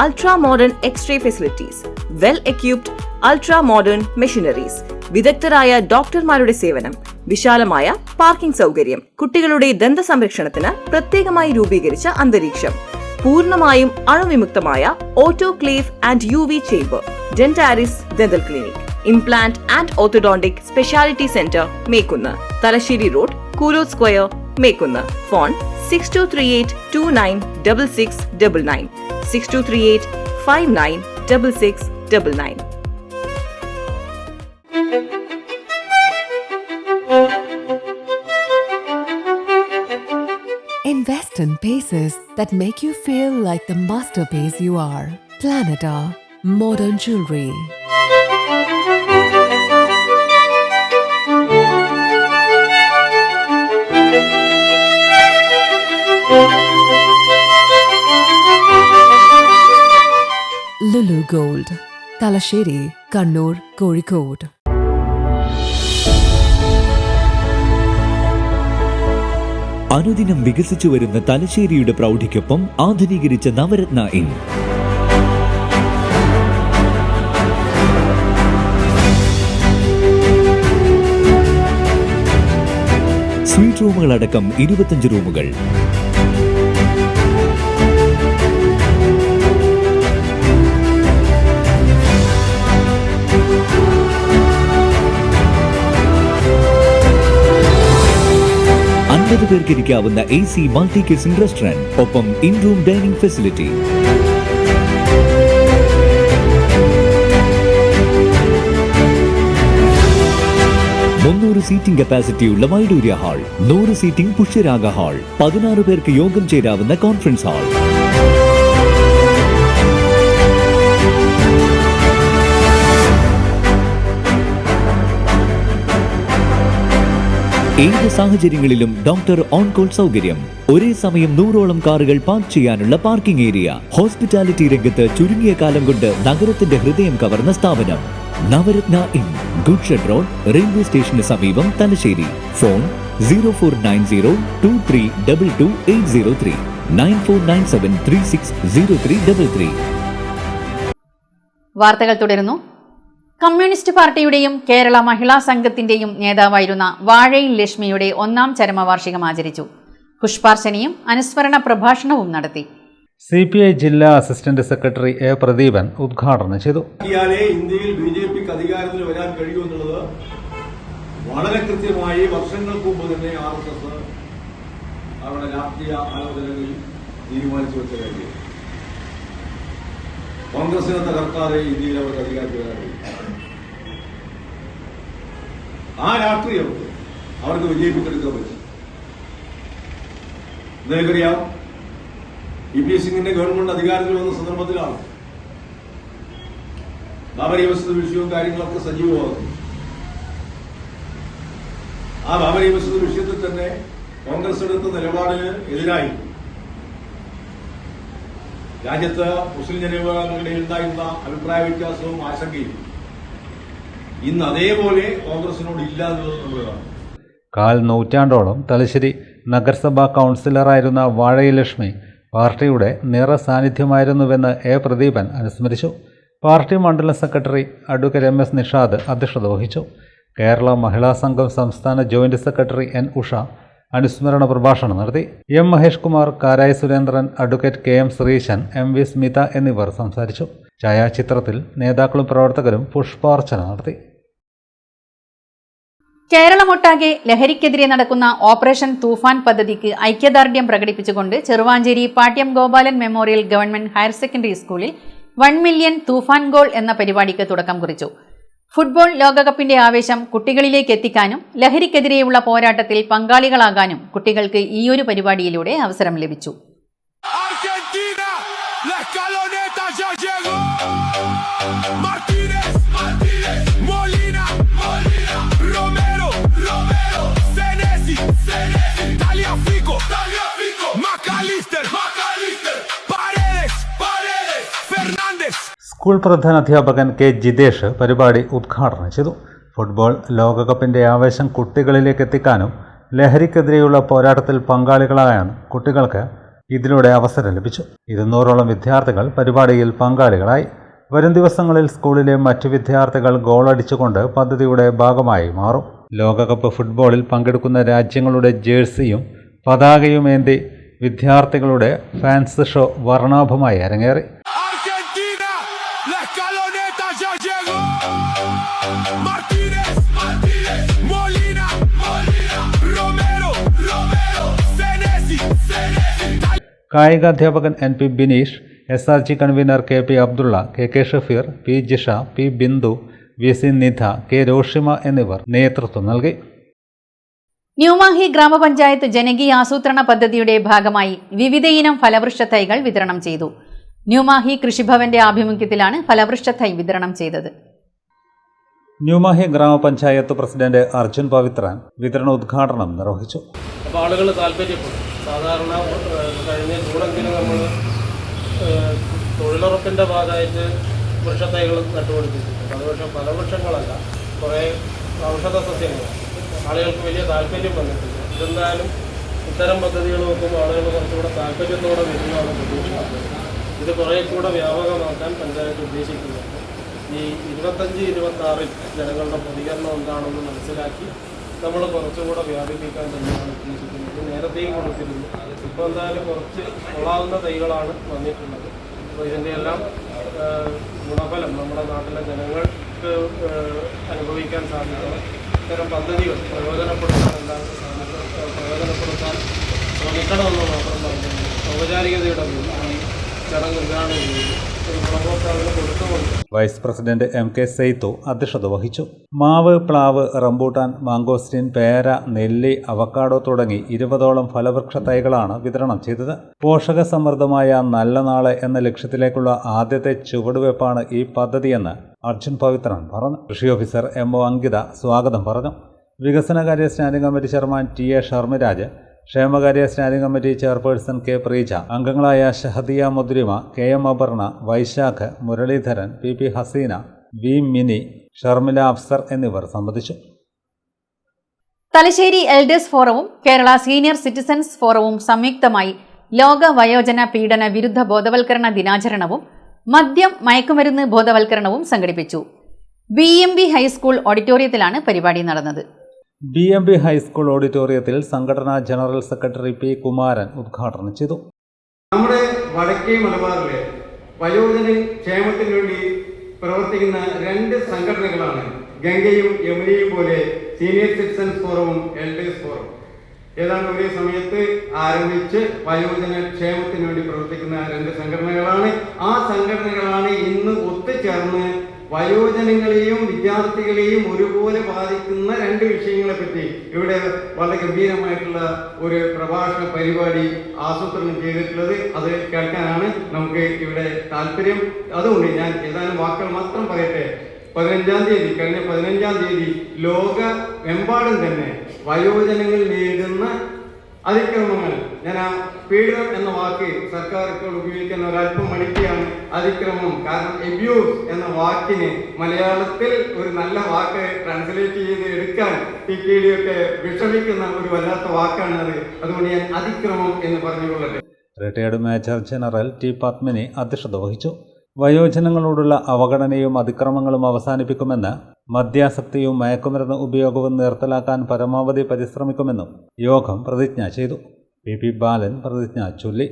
ultra modern x-ray facilities, well equipped ultra modern machineries, വിദഗ്ധരായ ഡോക്ടർമാരുടെ സേവനം, വിശാലമായ പാർക്കിംഗ് സൗകര്യം, കുട്ടികളുടെ ദന്ത സംരക്ഷണത്തിന് പ്രത്യേകമായി രൂപീകരിച്ച അന്തരീക്ഷം, പൂർണ്ണമായും അണുവിമുക്തമായ autoclave and UV chamber. Dentaris dental clinic, implant and orthodontic speciality centre, Mekkunnu. Thalassery road, Koolo square, Mekkunnu. Phone 6238296699 6238596699. Invest in pieces that make you feel like the masterpiece you are. Planeta Modern Jewelry. Lulu Gold, Talasheri, Kannur, Kozhikode. അനുദിനം വികസിച്ചു വരുന്ന തലശ്ശേരിയുടെ പ്രൗഢിക്കൊപ്പം ആധുനീകരിച്ച നവരത്ന ഇൻ. സ്വീറ്റ് റൂമുകളടക്കം 25 റൂമുകൾ. പേർക്ക് ഇരിക്കാവുന്ന AC മൾട്ടി കിച്ചൺ റെസ്റ്റോറന്റ്, ഒപ്പം in room dining facility. Seating കപ്പാസിറ്റിയുള്ള Vaidurya hall, 100 seating Pushyaraga hall, 16 പേർക്ക് യോഗം ചേരാവുന്ന കോൺഫറൻസ് ഹാൾ. ഏത് സാഹചര്യങ്ങളിലും ഡോക്ടർ ഓൺ കോൾ സൗകര്യം. ഒരേ സമയം 100ഓളം കാറുകൾ പാർക്ക് ചെയ്യാനുള്ള പാർക്കിംഗ് ഏരിയ. ഹോസ്പിറ്റാലിറ്റി രംഗത്ത് ചുരുങ്ങിയ കാലം കൊണ്ട് നഗരത്തിന്റെ ഹൃദയം കവർന്ന സ്ഥാപനം Navaratna inn, good shed road, railway സ്റ്റേഷന് സമീപം, തലശ്ശേരി. ഫോൺ 049023228803 9497360333. വാർത്തകൾ തുടരുന്നു. കമ്മ്യൂണിസ്റ്റ് പാർട്ടിയുടെയും കേരള മഹിളാ സംഘത്തിന്റെയും നേതാവായിരുന്ന വാഴയിൽ ലക്ഷ്മിയുടെ 1ാം ചരമവാർഷികം ആചരിച്ചു. പുഷ്പാർച്ചനയും അനുസ്മരണ പ്രഭാഷണവും നടത്തി. CPI ജില്ലാ അസിസ്റ്റന്റ് സെക്രട്ടറി A. പ്രദീപൻ ഉദ്ഘാടനം ചെയ്തു. ഇന്ത്യയിൽ BJPക്ക് അധികാരത്തിൽ വരാൻ കഴിയുമെന്നുള്ളത് വളരെ കൃത്യമായി വർഷങ്ങൾക്ക് മുമ്പ് തന്നെ RSS അവരുടെ രാഷ്ട്രീയ ആലോചനകളിൽ തീരുമാനിച്ചു വെച്ച കാര്യം. കോൺഗ്രസിനെ തകർക്കാതെ ഇന്ത്യയിൽ അവർക്ക് അധികാരത്തിൽ വരാൻ കഴിയും. ആ രാഷ്ട്രീയം അവർക്ക് വിജയിപ്പിച്ചെടുക്കാൻ പറ്റും. നിങ്ങൾക്കറിയാം, VP സിംഗിന്റെ ഗവൺമെന്റ് അധികാരത്തിൽ വന്ന സന്ദർഭത്തിലാണ് ബാബരി മസ്ജിദ് വിഷയവും കാര്യങ്ങളൊക്കെ സജീവമാകുന്നത്. ആ ആ ബാബരി മസ്ജിദ് വിഷയത്തിൽ തന്നെ കോൺഗ്രസ് എടുത്ത നിലപാടിന് എതിരായി രാജ്യത്ത് മുസ്ലിം ജനവിഭാഗങ്ങളുടെ ഉണ്ടായിരുന്ന അഭിപ്രായ വ്യത്യാസവും ആശങ്കയും ഇന്ന് അതേപോലെ കോൺഗ്രസിനോട് ഇല്ലാതെ എന്നുള്ളതാണ്. കാൽ നൂറ്റാണ്ടോളം തലശ്ശേരി നഗരസഭാ കൗൺസിലറായിരുന്ന വാഴയിലക്ഷ്മി പാർട്ടിയുടെ നിറസാന്നിധ്യമായിരുന്നുവെന്ന് എ പ്രദീപൻ അനുസ്മരിച്ചു. പാർട്ടി മണ്ഡലം secretary advocate M S Nishad അധ്യക്ഷത വഹിച്ചു. കേരള മഹിളാ സംഘം സംസ്ഥാന ജോയിന്റ് സെക്രട്ടറി എൻ ഉഷ അനുസ്മരണ പ്രഭാഷണം നടത്തി. M Mahesh Kumar, Karayi Surendran, advocate K M Sreesan, M V Smitha എന്നിവർ സംസാരിച്ചു. ഛായാചിത്രത്തിൽ നേതാക്കളും പ്രവർത്തകരും പുഷ്പാർച്ചന നടത്തി. കേരളമൊട്ടാകെ ലഹരിക്കെതിരെ നടക്കുന്ന ഓപ്പറേഷൻ തൂഫാൻ പദ്ധതിക്ക് ഐക്യദാർഢ്യം പ്രകടിപ്പിച്ചുകൊണ്ട് Cheruvanchery Pattiam Gopalan memorial government higher secondary സ്കൂളിൽ 1 മില്യൺ തൂഫാൻ ഗോൾ എന്ന പരിപാടിക്ക് തുടക്കം കുറിച്ചു. ഫുട്ബോൾ ലോകകപ്പിന്റെ ആവേശം കുട്ടികളിലേക്ക് എത്തിക്കാനും ലഹരിക്കെതിരെയുള്ള പോരാട്ടത്തിൽ പങ്കാളികളാകാനും കുട്ടികൾക്ക് ഈയൊരു പരിപാടിയിലൂടെ അവസരം ലഭിച്ചു. സ്കൂൾ പ്രധാനാധ്യാപകൻ കെ ജിതേഷ് പരിപാടി ഉദ്ഘാടനം ചെയ്തു. ഫുട്ബോൾ ലോകകപ്പിന്റെ ആവേശം കുട്ടികളിലേക്ക് എത്തിക്കാനും ലഹരിക്കെതിരെയുള്ള പോരാട്ടത്തിൽ പങ്കാളികളാകാനും കുട്ടികൾക്ക് ഇതിലൂടെ അവസരം ലഭിച്ചു. 200ഓളം വിദ്യാർത്ഥികൾ പരിപാടിയിൽ പങ്കാളികളായി. വരും ദിവസങ്ങളിൽ സ്കൂളിലെ മറ്റു വിദ്യാർത്ഥികൾ ഗോളടിച്ചുകൊണ്ട് പദ്ധതിയുടെ ഭാഗമായി മാറും. ലോകകപ്പ് ഫുട്ബോളിൽ പങ്കെടുക്കുന്ന രാജ്യങ്ങളുടെ ജേഴ്സിയും പതാകയുമേന്തി വിദ്യാർത്ഥികളുടെ ഫാൻസ് ഷോ വർണ്ണാഭമായി അരങ്ങേറി. കായികാധ്യാപകൻ N P Bineesh, SRG convener K P Abdulla, K Shafeer, P Jisha, P Bindu, VC Nidha, K Roshima എന്നിവർ നേതൃത്വം നൽകി. ന്യൂമാഹി ഗ്രാമപഞ്ചായത്ത് ജനകീയ ആസൂത്രണ പദ്ധതിയുടെ ഭാഗമായി വിവിധയിനം ഫലവൃക്ഷ തൈകൾ വിതരണം ചെയ്തു. ന്യൂമാഹി കൃഷിഭവന്റെ ആഭിമുഖ്യത്തിലാണ് ഫലവൃക്ഷ തൈ വിതരണം ചെയ്തത്. ന്യൂമാഹി ഗ്രാമപഞ്ചായത്ത് പ്രസിഡന്റ് അർജുൻ പവിത്രൻ വിതരണോദ്ഘാടനം നിർവഹിച്ചു. അപ്പോൾ ആളുകൾ താല്പര്യപ്പെടും. സാധാരണ കഴിഞ്ഞ ജൂണെങ്കിലും നമ്മൾ തൊഴിലുറപ്പിൻ്റെ ഭാഗമായിട്ട് വൃക്ഷത്തൈകൾ നട്ടുപിടിപ്പിച്ചിട്ടുണ്ട്. അത് പക്ഷേ ഫലവൃക്ഷങ്ങളല്ല, കുറേ ഔഷധ സസ്യങ്ങളാണ്. ആളുകൾക്ക് വലിയ താല്പര്യം വന്നിട്ടില്ല. ഇതെന്തായാലും ഇത്തരം പദ്ധതികൾ നോക്കുമ്പോൾ ആളുകൾ കുറച്ചുകൂടെ താല്പര്യത്തോടെ വരുന്നതാണ് പ്രതീക്ഷിക്കുന്നത്. ഇത് കുറേ കൂടെ വ്യാപകമാക്കാൻ പഞ്ചായത്ത് ഉദ്ദേശിക്കുന്നുണ്ട്. ഈ 25-26 ജനങ്ങളുടെ പ്രതികരണം എന്താണെന്ന് മനസ്സിലാക്കി നമ്മൾ കുറച്ചുകൂടെ വ്യാപിപ്പിക്കാൻ തന്നെയാണ് ഉദ്ദേശിക്കുന്നത്. നേരത്തെയും കൊടുത്തിരുന്നു. ഇപ്പോൾ എന്തായാലും കുറച്ച് കൊള്ളാവുന്ന തൈകളാണ് വന്നിട്ടുള്ളത്. അപ്പോൾ ഇതിൻ്റെ എല്ലാം ഗുണഫലം നമ്മുടെ നാട്ടിലെ ജനങ്ങൾക്ക് അനുഭവിക്കാൻ സാധിക്കണം. ഇത്തരം പദ്ധതികൾ പ്രയോജനപ്പെടുത്താൻ ശ്രമിക്കണമെന്ന് മാത്രം പറഞ്ഞു. ഔപചാരികതയുടെ ഈ ചടങ്ങ് ഉദ്ഘാടനം ചെയ്തു. വൈസ് പ്രസിഡന്റ് MK സെയ്തു അധ്യക്ഷത വഹിച്ചു. മാവ്, പ്ലാവ്, റംബൂട്ടാൻ, മാങ്കോസ്റ്റിൻ, പേര, നെല്ലി, അവക്കാഡോ തുടങ്ങി 20ഓളം ഫലവൃക്ഷ തൈകളാണ് വിതരണം ചെയ്തത്. പോഷക സമൃദ്ധമായ നല്ല നാളെ എന്ന ലക്ഷ്യത്തിലേക്കുള്ള ആദ്യത്തെ ചുവടുവയ്പ്പാണ് ഈ പദ്ധതിയെന്ന് അർജുൻ പവിത്രൻ പറഞ്ഞു. കൃഷി ഓഫീസർ MO അങ്കിത സ്വാഗതം പറഞ്ഞു. വികസനകാര്യ standing committee chairman TA Sharmiraj, ക്ഷേമകാര്യ standing committee chairperson K Preeja, അംഗങ്ങളായ Shahadiya Mudrima, KM Aparna, Vaishakh, Muraleedharan, PP Haseena, V Mini, Sharmila Afsar എന്നിവർ സംബന്ധിച്ചു. തലശ്ശേരി എൽഡേഴ്സ് ഫോറവും കേരള സീനിയർ സിറ്റിസൺസ് ഫോറവും സംയുക്തമായി ലോക വയോജന പീഡന വിരുദ്ധ ബോധവൽക്കരണ ദിനാചരണവും മദ്യം മയക്കുമരുന്ന് ബോധവൽക്കരണവും സംഘടിപ്പിച്ചു. BMB ഹൈസ്കൂൾ ഓഡിറ്റോറിയത്തിലാണ് പരിപാടി നടന്നത്. BMB ഹൈസ്കൂൾ ഓഡിറ്റോറിയത്തിൽ സംഘടനാ ജനറൽ സെക്രട്ടറി P കുമാരൻ ഉദ്ഘാടനം ചെയ്തു. നമ്മുടെ വടക്കേ മലബാറിലെ വയോജന ക്ഷേമത്തിന് വേണ്ടി പ്രവർത്തിക്കുന്ന 2 സംഘടനകളാണ് ഗംഗയും യമുനയും പോലെ സീനിയർ സിറ്റിസൺസ് ഫോറവും എൽഡേഴ്സ് ഫോറവും. ഏതാണ്ട് ഒരേ സമയത്ത് ആരംഭിച്ച് വയോജന ക്ഷേമത്തിന് വേണ്ടി പ്രവർത്തിക്കുന്ന 2 സംഘടനകളാണ്. ആ സംഘടനകളാണ് ഇന്ന് ഒത്തുചേർന്ന് വയോജനങ്ങളെയും വിദ്യാർത്ഥികളെയും ഒരുപോലെ ബാധിക്കുന്ന 2 വിഷയങ്ങളെ പറ്റി ഇവിടെ വളരെ ഗംഭീരമായിട്ടുള്ള ഒരു പ്രഭാഷണ പരിപാടി ആസൂത്രണം ചെയ്തിട്ടുള്ളത്. അത് കേൾക്കാനാണ് നമുക്ക് ഇവിടെ താല്പര്യം. അതുകൊണ്ട് ഞാൻ ഏതാനും വാക്കുകൾ മാത്രം പറയട്ടെ. കഴിഞ്ഞ 15-ാം തീയതി ലോകമെമ്പാടും തന്നെ വയോജനങ്ങൾ നേരിടുന്ന അതിക്രമങ്ങൾ, ഞാൻ ആ പീഡനം എന്ന വാക്ക് സർക്കാർ ഇപ്പോൾ ഉപയോഗിക്കുന്ന ഒരല്പം മടിക്കുകയാണ് അതിക്രമം. കാരണം എബ്യൂസ് എന്ന വാക്കിന് മലയാളത്തിൽ ഒരു നല്ല വാക്ക് ട്രാൻസ്ലേറ്റ് ചെയ്ത് എടുക്കാൻ PKD ഒക്കെ വിഷമിക്കുന്ന ഒരു വല്ലാത്ത വാക്കാണ് അത്. അതുകൊണ്ട് ഞാൻ അതിക്രമം എന്ന് പറഞ്ഞുകൊള്ളട്ടെ. Retired major general T Padmini അധ്യക്ഷത വഹിച്ചു. വയോജനങ്ങളോടുള്ള അവഗണനയും അതിക്രമങ്ങളും അവസാനിപ്പിക്കുമെന്ന്, മദ്യാസക്തിയും മയക്കുമരുന്ന് ഉപയോഗവും നിർത്തലാക്കാൻ പരമാവധി പരിശ്രമിക്കുമെന്നും യോഗം പ്രതിജ്ഞ ചെയ്തു. PP ബാലൻ പ്രതിജ്ഞ ചൊല്ലി.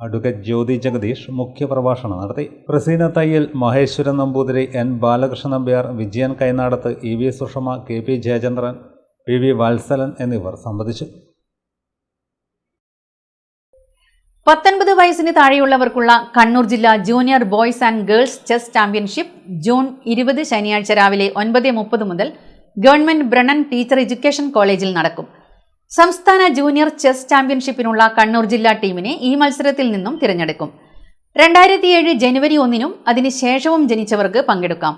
അഡ്വക്കേറ്റ് ജ്യോതി ജഗദീഷ് മുഖ്യപ്രഭാഷണം നടത്തി. പ്രസീന തയ്യൽ, Maheshwaran Namboothiri, N Balakrishnan Nambiar, Vijayan Kainadath, EV Sushma, KP Jayachandran, PV Valsalan എന്നിവർ സംബന്ധിച്ചു. 19 വയസ്സിന് താഴെയുള്ളവർക്കുള്ള കണ്ണൂർ ജില്ലാ junior boys and girls chess championship June 20 ശനിയാഴ്ച രാവിലെ 9:30 മുതൽ ഗവൺമെന്റ് ബ്രണ്ണൻ ടീച്ചർ എഡ്യൂക്കേഷൻ കോളേജിൽ നടക്കും. സംസ്ഥാന ജൂനിയർ ചെസ് ചാമ്പ്യൻഷിപ്പിനുള്ള കണ്ണൂർ ജില്ലാ ടീമിനെ ഈ മത്സരത്തിൽ നിന്നും തിരഞ്ഞെടുക്കും. 2007 ജനുവരി 1-നും അതിനുശേഷവും ജനിച്ചവർക്ക് പങ്കെടുക്കാം.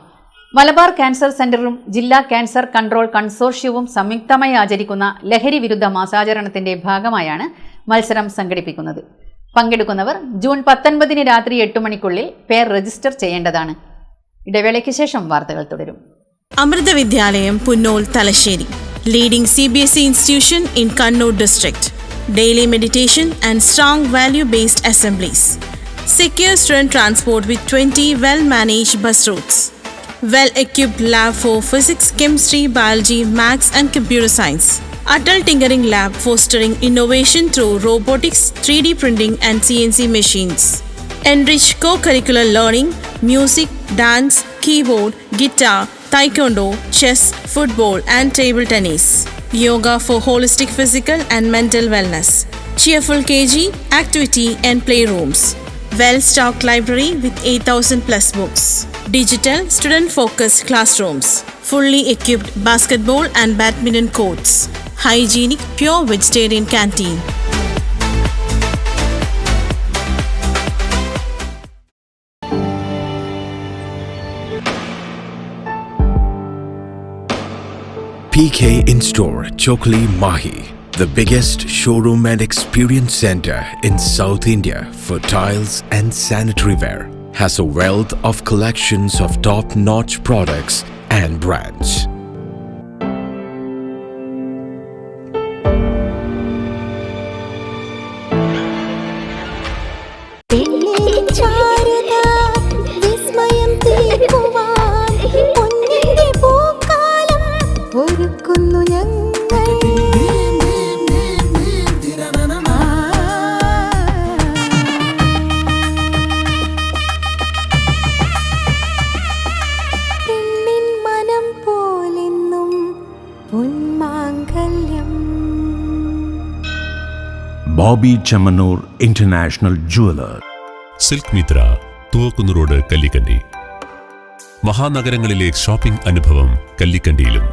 മലബാർ ക്യാൻസർ സെന്ററും ജില്ലാ ക്യാൻസർ കൺട്രോൾ കൺസോർഷ്യവും സംയുക്തമായി ആചരിക്കുന്ന ലഹരി വിരുദ്ധ മാസാചരണത്തിന്റെ ഭാഗമായാണ് മത്സരം സംഘടിപ്പിക്കുന്നത്. പങ്കെടുക്കുന്നവർ ജൂൺ 19 രാത്രി 8 മണിക്കുള്ളിൽ പേർ രജിസ്റ്റർ ചെയ്യേണ്ടതാണ്. ഇടവേളയ്ക്ക് ശേഷം വാർത്തകൾ തുടരും. അമൃത വിദ്യാലയം Punnol Thalassery, leading CBSE institution in Kannur district. Daily meditation and strong value-based assemblies. Secure student transport with 20 well-managed bus routes. Well-equipped lab for physics, chemistry, biology, maths and computer science. Adult tinkering lab fostering innovation through robotics, 3D printing and CNC machines. Enriched co-curricular learning, music, dance, keyboard, guitar, taekwondo, chess, football and table tennis. Yoga for holistic physical and mental wellness. Cheerful KG, activity and playrooms. Well-stocked library with 8,000 plus books. Digital, student-focused classrooms. Fully equipped basketball and badminton courts. Hygienic, pure vegetarian canteen. PK In-Store Chokli Mahi, the biggest showroom and experience center in South India for tiles and sanitary ware, has a wealth of collections of top-notch products and brands. Bobby Chemmanur international jeweller. Silk Mithra, Thuvakkunnu road, Kallikandi. മഹാനഗരങ്ങളിലെ ഷോപ്പിംഗ് അനുഭവം കല്ലിക്കണ്ടിയിലും.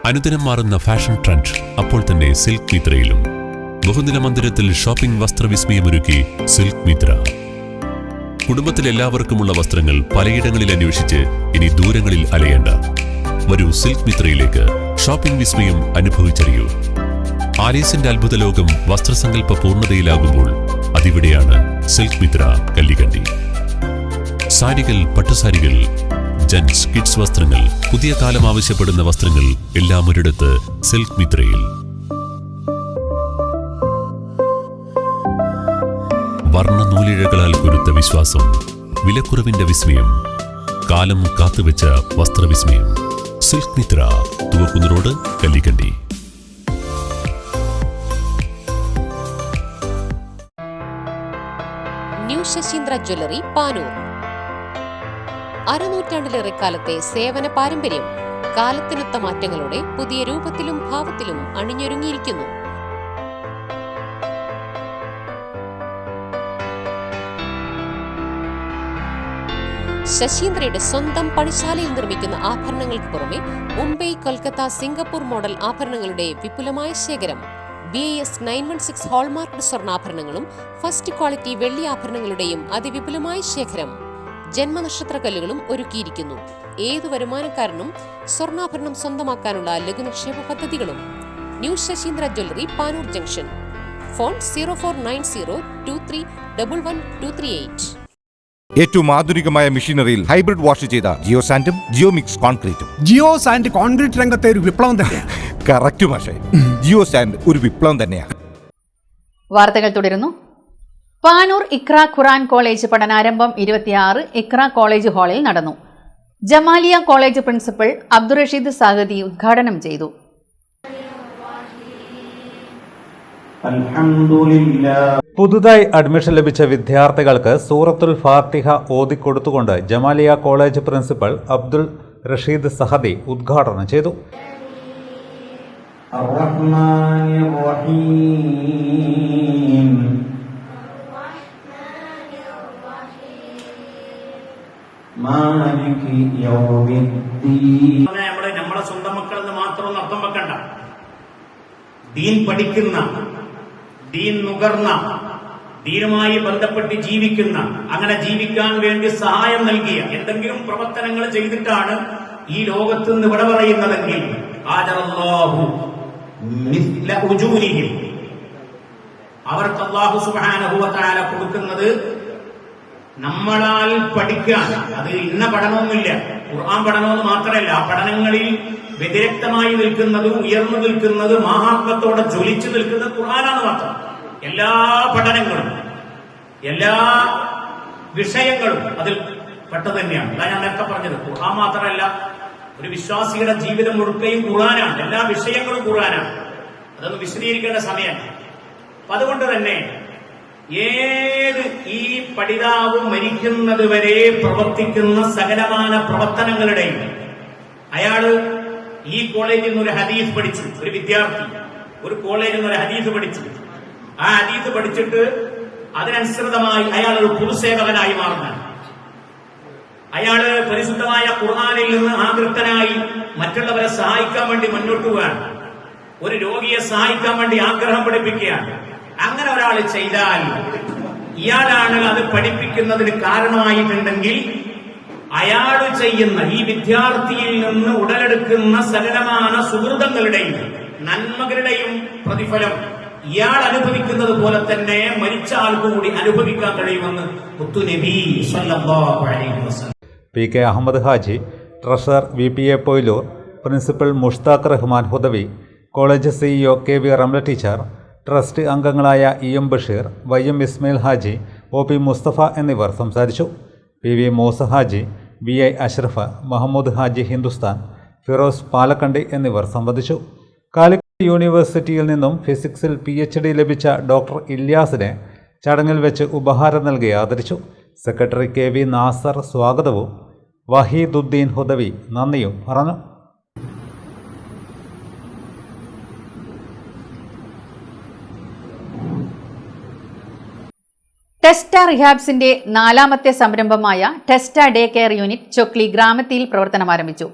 അനുദിനം മാറുന്ന ഫാഷൻ ട്രെൻഡ് അപ്പോൾ തന്നെ സിൽക്ക് മിത്രയിലും. ബഹുനില മന്ദിരത്തിൽ ഷോപ്പിംഗ് വസ്ത്രവിസ്മയമൊരുക്കി സിൽക്ക് മിത്ര. കുടുംബത്തിലെല്ലാവർക്കുമുള്ള വസ്ത്രങ്ങൾ പലയിടങ്ങളിൽ അന്വേഷിച്ച് ഇനി ദൂരങ്ങളിൽ അലയേണ്ട. വരൂ സിൽക്ക് മിത്രയിലേക്ക്. ഷോപ്പിംഗ് വിസ്മയം അനുഭവിച്ചറിയൂ. ആലീസിന്റെ അത്ഭുത ലോകം വസ്ത്രസങ്കല്പ പൂർണ്ണതയിലാകുമ്പോൾ അതിവിടെയാണ് സിൽക്ക് മിത്ര, കല്ലിക്കണ്ടി. സാരികൾ, പട്ടുസാരികൾ, ജെന്റ്സ്, കിഡ്സ് വസ്ത്രങ്ങൾ, പുതിയ കാലം ആവശ്യപ്പെടുന്ന വസ്ത്രങ്ങൾ എല്ലാം ഒരിടത്ത് സിൽക്ക് മിത്രയിൽ. വർണ്ണ നൂലിഴകളാൽ കുരുത്ത വിശ്വാസം, വിലക്കുറവിന്റെ വിസ്മയം, കാലം കാത്തുവെച്ച വസ്ത്രവിസ്മയം. Silk Mithra, Thuvakkunnu road, Kallikandi. New Sasheendra jewellery, Panoor. അരനൂറ്റാണ്ടിലേറെ കാലത്തെ സേവന പാരമ്പര്യം കാലത്തിനൊത്ത മാറ്റങ്ങളോടെ പുതിയ രൂപത്തിലും ഭാവത്തിലും അണിഞ്ഞൊരുങ്ങിയിരിക്കുന്നു. ശശീന്ദ്രയുടെ സ്വന്തം പണിശാലയിൽ നിർമ്മിക്കുന്ന ആഭരണങ്ങൾക്ക് പുറമെ മുംബൈ, കൊൽക്കത്ത, സിംഗപ്പൂർ മോഡൽ ആഭരണങ്ങളുടെ വിപുലമായ ശേഖരം. BIS 916 ഹോൾമാർക്ക് സ്വർണ്ണാഭരണങ്ങളും ഫസ്റ്റ് ക്വാളിറ്റി വെള്ളി ആഭരണങ്ങളുടെയും അതിവിപുലമായ ശേഖരം. ജന്മനക്ഷത്രക്കല്ലുകളും ഒരുക്കിയിരിക്കുന്നു. ഏതു വരുമാനക്കാരനും സ്വർണ്ണാഭരണം സ്വന്തമാക്കാനുള്ള ലഘുനിക്ഷേപ പദ്ധതികളും. New Sasheendra jewellery, Panoor junction. Phone 049023112338. ഏറ്റവും ആധുനികമായ മെഷീനറിയിൽ ഹൈബ്രിഡ് വാഷ് ചെയ്ത ജിയോ സാൻഡും ജിയോ മിക്സ് കോൺക്രീറ്റും. ജിയോ സാൻഡ് കോൺക്രീറ്റ് രംഗത്തെ ഒരു വിപ്ലവം തന്നെയാണ്. കറക്റ്റ് മാഷേ, ജിയോ സാൻഡ് ഒരു വിപ്ലവം തന്നെയാണ്. വാർത്തകൾ തുടരുന്നു. പാനൂർ ഇക്ര ഖുറാൻ കോളേജ് പഠനാരംഭം 26 ഇക്ര കോളേജ് ഹാളിൽ നടന്നു. ജമാലിയ കോളേജ് പ്രിൻസിപ്പൽ അബ്ദുറഷീദ് സാഗതി ഉദ്ഘാടനം ചെയ്തു. പുതുതായി അഡ്മിഷൻ ലഭിച്ച വിദ്യാർത്ഥികൾക്ക് സൂറത്തുൽ ഫാത്തിഹ ഓതിക്കൊടുത്തുകൊണ്ട് ജമാലിയ കോളേജ് പ്രിൻസിപ്പൽ അബ്ദുൽ റഷീദ് സഹദി ഉദ്ഘാടനം ചെയ്തു. നമ്മളെ സ്വന്തം മക്കളെന്ന് മാത്രം അർത്ഥം വെക്കണ്ട. ദീൻ പഠിക്കുന്ന, ദീൻ നുകർന്ന, ദീനുമായി ബന്ധപ്പെട്ട് ജീവിക്കുന്ന, അങ്ങനെ ജീവിക്കാൻ വേണ്ടി സഹായം നൽകിയ എന്തെങ്കിലും പ്രവർത്തനങ്ങൾ ചെയ്തിട്ടാണ് ഈ ലോകത്ത് നിന്ന് വിട പറയുന്നതെങ്കിൽ അവർക്ക് അല്ലാഹു സുബ്ഹാനഹു വ തആല കൊടുക്കുന്നത് നമ്മളാൽ പഠിക്കാൻ. അത് ഇന്ന പഠനമൊന്നുമില്ല, ഖുർആൻ പഠനമെന്ന് മാത്രമല്ല, ആ പഠനങ്ങളിൽ വ്യതിരക്തമായി നിൽക്കുന്നത്, ഉയർന്നു നിൽക്കുന്നത്, മഹാത്മത്തോടെ ജ്വലിച്ചു നിൽക്കുന്നത് ഖുർആനാണ് മാത്രം. എല്ലാ പഠനങ്ങളും, എല്ലാ വിഷയങ്ങളും അതിൽ പെട്ടത് തന്നെയാണ്. അതാ ഞാൻ നേരത്തെ പറഞ്ഞത്, ഖുർആൻ മാത്രമല്ല, ഒരു വിശ്വാസിയുടെ ജീവിതം മുഴുക്കയും ഖുർആനാണ്. എല്ലാ വിഷയങ്ങളും ഖുർആനാണ്. അതൊന്നും വിശദീകരിക്കേണ്ട സമയമല്ല. അപ്പൊ അതുകൊണ്ട് തന്നെ ഏത് ഈ പഠിതാവ് മരിക്കുന്നത് വരെ പ്രവർത്തിക്കുന്ന സകലമാന പ്രവർത്തനങ്ങളുടെയും, അയാള് ഈ കോളേജിൽ നിന്ന് ഒരു ഹദീസ് പഠിച്ചു, ഒരു വിദ്യാർത്ഥി ഒരു കോളേജിൽ നിന്ന് ഒരു ഹദീസ് പഠിച്ചു, ആ ഹദീസ് പഠിച്ചിട്ട് അതിനനുസൃതമായി അയാൾ ഒരു പൊതുസേവകനായി മാറുന്നതാണ്. അയാള് പരിശുദ്ധമായ ഖുർആനിൽ നിന്ന് ആകൃഷ്ടനായി മറ്റുള്ളവരെ സഹായിക്കാൻ വേണ്ടി മുന്നോട്ട് പോവുകയാണ്. ഒരു രോഗിയെ സഹായിക്കാൻ വേണ്ടി ആഗ്രഹം പഠിപ്പിക്കുകയാണ്. അങ്ങനെ ഒരാൾ ചെയ്താൽ ഇയാളാണ് അത് പഠിപ്പിക്കുന്നതിന് കാരണമായിട്ടുണ്ടെങ്കിൽ അയാൾ ചെയ്യുന്ന, ഈ വിദ്യാർത്ഥിയിൽ നിന്ന് ഉടലെടുക്കുന്ന സകലമാന സുഹൃതങ്ങളുടെയും നന്മകളുടെയും പ്രതിഫലം ഇയാൾ അനുഭവിക്കുന്നത് പോലെ തന്നെ മരിച്ച ആൾക്ക് കൂടി അനുഭവിക്കാൻ കഴിയുമെന്ന് മുത്തുനബി സ്വല്ലല്ലാഹു അലൈഹി വസല്ലം. PK Ahmed Haji, treasurer VPA Poyilur, principal Mushtaq Rahman Hudawi, college CEO KV Ramla teacher, trust അംഗങ്ങളായ EM Basheer, YM Ismail Haji, OP Musthafa എന്നിവർ സംസാരിച്ചു. PV മൂസ ഹാജി, BI അഷ്റഫ്, മുഹമ്മദ് ഹാജി ഹിന്ദുസ്ഥാൻ, ഫിറോസ് പാലക്കണ്ടി എന്നിവർ സംബന്ധിച്ചു. കാലിക്കറ്റ് യൂണിവേഴ്സിറ്റിയിൽ നിന്നും ഫിസിക്സിൽ PhD ലഭിച്ച ഡോക്ടർ ഇല്യാസിനെ ചടങ്ങിൽ വെച്ച് ഉപഹാരം നൽകി ആദരിച്ചു. സെക്രട്ടറി KV നാസർ സ്വാഗതവും വഹീദുദ്ദീൻ ഹുദവി നന്ദിയും പറഞ്ഞു. ടെസ്റ്റ റിഹാബ്സിന്റെ 4ാമത്തെ സംരംഭമായ Testa day care unit Chokli ഗ്രാമത്തിൽ പ്രവർത്തനമാരംഭിച്ചു.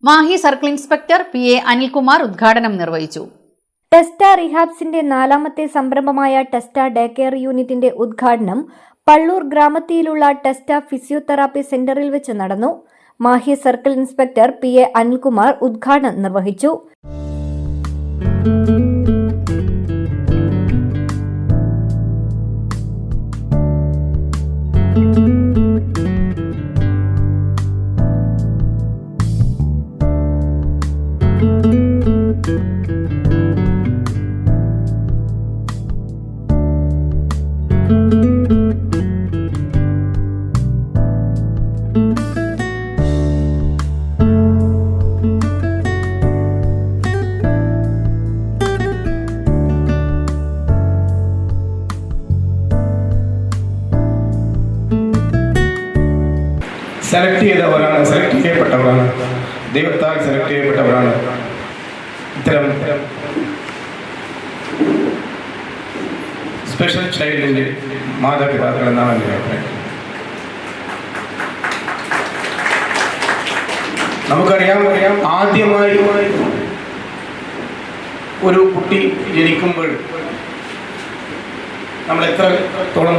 Mahe circle inspector PA Anilkumar ഉദ്ഘാടനം നിർവഹിച്ചു. ടെസ്റ്റ റിഹാബ്സിന്റെ 4ാമത്തെ സംരംഭമായ ടെസ്റ്റ ഡേ കെയർ യൂണിറ്റിന്റെ ഉദ്ഘാടനം പള്ളൂർ ഗ്രാമത്തിലുള്ള ടെസ്റ്റ ഫിസിയോതെറാപ്പി സെന്ററിൽ വെച്ച് നടന്നു. Mahe circle inspector PA Anilkumar ഉദ്ഘാടനം നിർവഹിച്ചു. സെലക്ട് ചെയ്യപ്പെട്ടവരാണ്, ദൈവത്താൽ സെലക്ട് ചെയ്യപ്പെട്ടവരാണ് ഇത്തരം സ്പെഷ്യൽ ചൈൽഡിന്റെ മാതാപിതാക്കൾ എന്നാണ് എൻ്റെ അഭിപ്രായം. നമുക്കറിയാം, ആദ്യമായി ഒരു കുട്ടി ജനിക്കുമ്പോൾ നമ്മൾ എത്രത്തോളം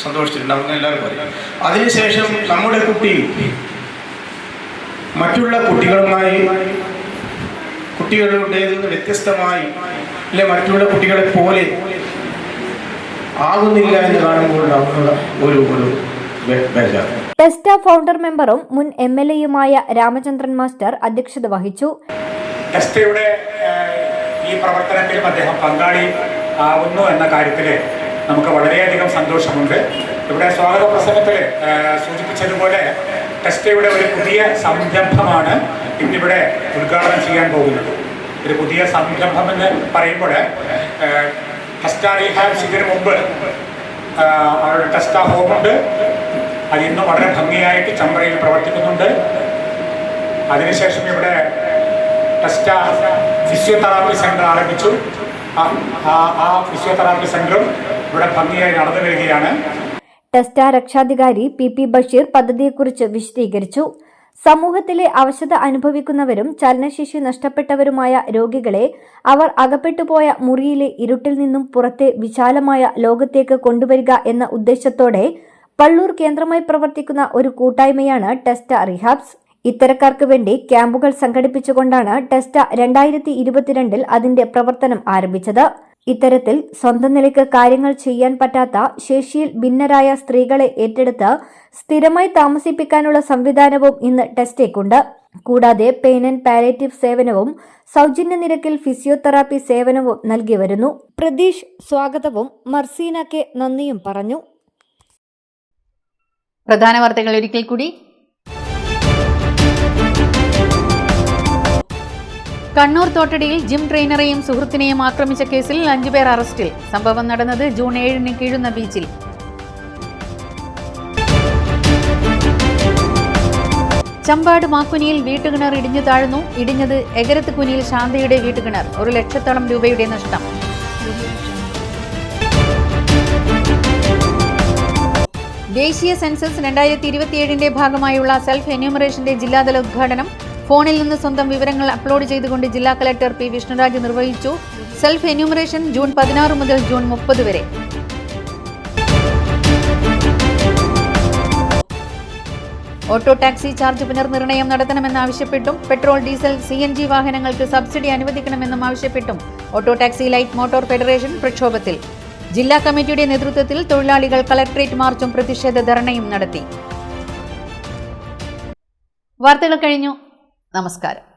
സന്തോഷിച്ചിട്ടുണ്ടാവും എല്ലാവർക്കും അറിയാം. അതിനുശേഷം നമ്മുടെ കുട്ടി മറ്റുള്ള കുട്ടികളുമായി കുട്ടികളുടേതിൽ നിന്ന് വ്യത്യസ്തമായി അല്ലെ മറ്റുള്ള കുട്ടികളെ പോലെ ആകുന്നില്ല എന്ന് കാണുമ്പോൾ ഉണ്ടാകുന്ന ഒരു ബേജാർ. ടെസ്റ്റ ഫൗണ്ടർ മെമ്പറും മുൻ MLAയുമായ രാമചന്ദ്രൻ മാസ്റ്റർ അധ്യക്ഷത വഹിച്ചു. ടെസ്റ്റയുടെ ഈ പ്രവർത്തനത്തിലും അദ്ദേഹം പങ്കാളി ആവുന്നു എന്ന കാര്യത്തിൽ നമുക്ക് വളരെയധികം സന്തോഷമുണ്ട്. ഇവിടെ സ്വാഗത പ്രസംഗത്തിൽ സൂചിപ്പിച്ചതുപോലെ ടെസ്റ്റയുടെ ഒരു പുതിയ സംരംഭമാണ് ഇന്നിവിടെ ഉദ്ഘാടനം ചെയ്യാൻ പോകുന്നത്. ഒരു പുതിയ സംരംഭം എന്ന് പറയുമ്പോൾ ടെസ്റ്റ റീഹാബ്സ് ഇതിനു മുമ്പ് അവരുടെ ടെസ്റ്റ ഹോമുണ്ട്. അതിന്നും വളരെ ഭംഗിയായിട്ട് ചമ്പ്രയിൽ പ്രവർത്തിക്കുന്നുണ്ട്. അതിനുശേഷം ഇവിടെ ടെസ്റ്റ ഫിസിയോതെറാപ്പി സെന്റർ ആരംഭിച്ചു. ആ ഫിസിയോതെറാപ്പി സെന്ററും ഇവിടെ ഭംഗിയായി നടന്നു വരികയാണ്. ടെസ്റ്റ രക്ഷാധികാരി PP ബഷീർ പദ്ധതിയെക്കുറിച്ച് വിശദീകരിച്ചു. സമൂഹത്തിലെ അവശത അനുഭവിക്കുന്നവരും ചലനശേഷി നഷ്ടപ്പെട്ടവരുമായ രോഗികളെ അവർ അകപ്പെട്ടുപോയ മുറിയിലെ ഇരുട്ടിൽ നിന്നും പുറത്തെ വിശാലമായ ലോകത്തേക്ക് കൊണ്ടുവരിക എന്ന ഉദ്ദേശത്തോടെ പള്ളൂർ കേന്ദ്രമായി പ്രവർത്തിക്കുന്ന ഒരു കൂട്ടായ്മയാണ് ടെസ്റ്റ റീഹാബ്സ്. ഇത്തരക്കാർക്ക് വേണ്ടി ക്യാമ്പുകൾ സംഘടിപ്പിച്ചുകൊണ്ടാണ് ടെസ്റ്റ 2022 അതിന്റെ പ്രവർത്തനം ആരംഭിച്ചത്. ഇത്തരത്തിൽ സ്വന്തം നിലയ്ക്ക് കാര്യങ്ങൾ ചെയ്യാൻ പറ്റാത്ത ശേഷിയിൽ ഭിന്നരായ സ്ത്രീകളെ ഏറ്റെടുത്ത് സ്ഥിരമായി താമസിപ്പിക്കാനുള്ള സംവിധാനവും ഇന്ന് ടെസ്റ്റയ്ക്കുണ്ട്. കൂടാതെ പെയിൻ ആൻഡ് പാലിയേറ്റീവ് സേവനവും സൗജന്യ നിരക്കിൽ ഫിസിയോതെറാപ്പി സേവനവും നൽകി വരുന്നു. പ്രതീഷ് സ്വാഗതവും മർസീന കെ നന്ദിയും പറഞ്ഞു. പ്രധാന വാർത്തകൾ ഒരിക്കൽ കൂടി. കണ്ണൂർ തോട്ടടിയിൽ ജിം ട്രെയിനറെയും സുഹൃത്തിനെയും ആക്രമിച്ച കേസിൽ 5 പേർ അറസ്റ്റിൽ. സംഭവം നടന്നത് ജൂൺ 7 കീഴുന്ന ബീച്ചിൽ. ചമ്പാട് മാക്കുനിയിൽ വീട്ടുകിണർ ഇടിഞ്ഞു താഴ്ന്നു. ഇടിഞ്ഞത് എഗരത്ത് കുനിയിൽ ശാന്തയുടെ വീട്ടുകിണർ. 1 ലക്ഷത്തോളം രൂപയുടെ നഷ്ടം. ദേശീയ സെൻസസ് 2027 ഭാഗമായുള്ള സെൽഫ് എന്യൂമറേഷന്റെ ജില്ലാതല ഉദ്ഘാടനം ഫോണിൽ നിന്ന് സ്വന്തം വിവരങ്ങൾ അപ്ലോഡ് ചെയ്തുകൊണ്ട് ജില്ലാ കളക്ടർ P. വിഷ്ണുരാജ് നിർവഹിച്ചു. സെൽഫ് എന്യൂമറേഷൻ ജൂൺ 16 മുതൽ ജൂൺ 30 വരെ. ഓട്ടോ ടാക്സി ചാർജ് പുനർനിർണയം നടത്തണമെന്നാവശ്യപ്പെട്ടും പെട്രോൾ, ഡീസൽ, CNG വാഹനങ്ങൾക്ക് സബ്സിഡി അനുവദിക്കണമെന്നും ആവശ്യപ്പെട്ടും auto taxi light motor federation പ്രക്ഷോഭത്തിൽ. ജില്ലാ കമ്മിറ്റിയുടെ നേതൃത്വത്തിൽ തൊഴിലാളികൾ കളക്ടറേറ്റ് മാർച്ചും പ്രതിഷേധ ധർണയും നടത്തി. വാർത്തകൾ കഴിഞ്ഞു. നമസ്കാരം.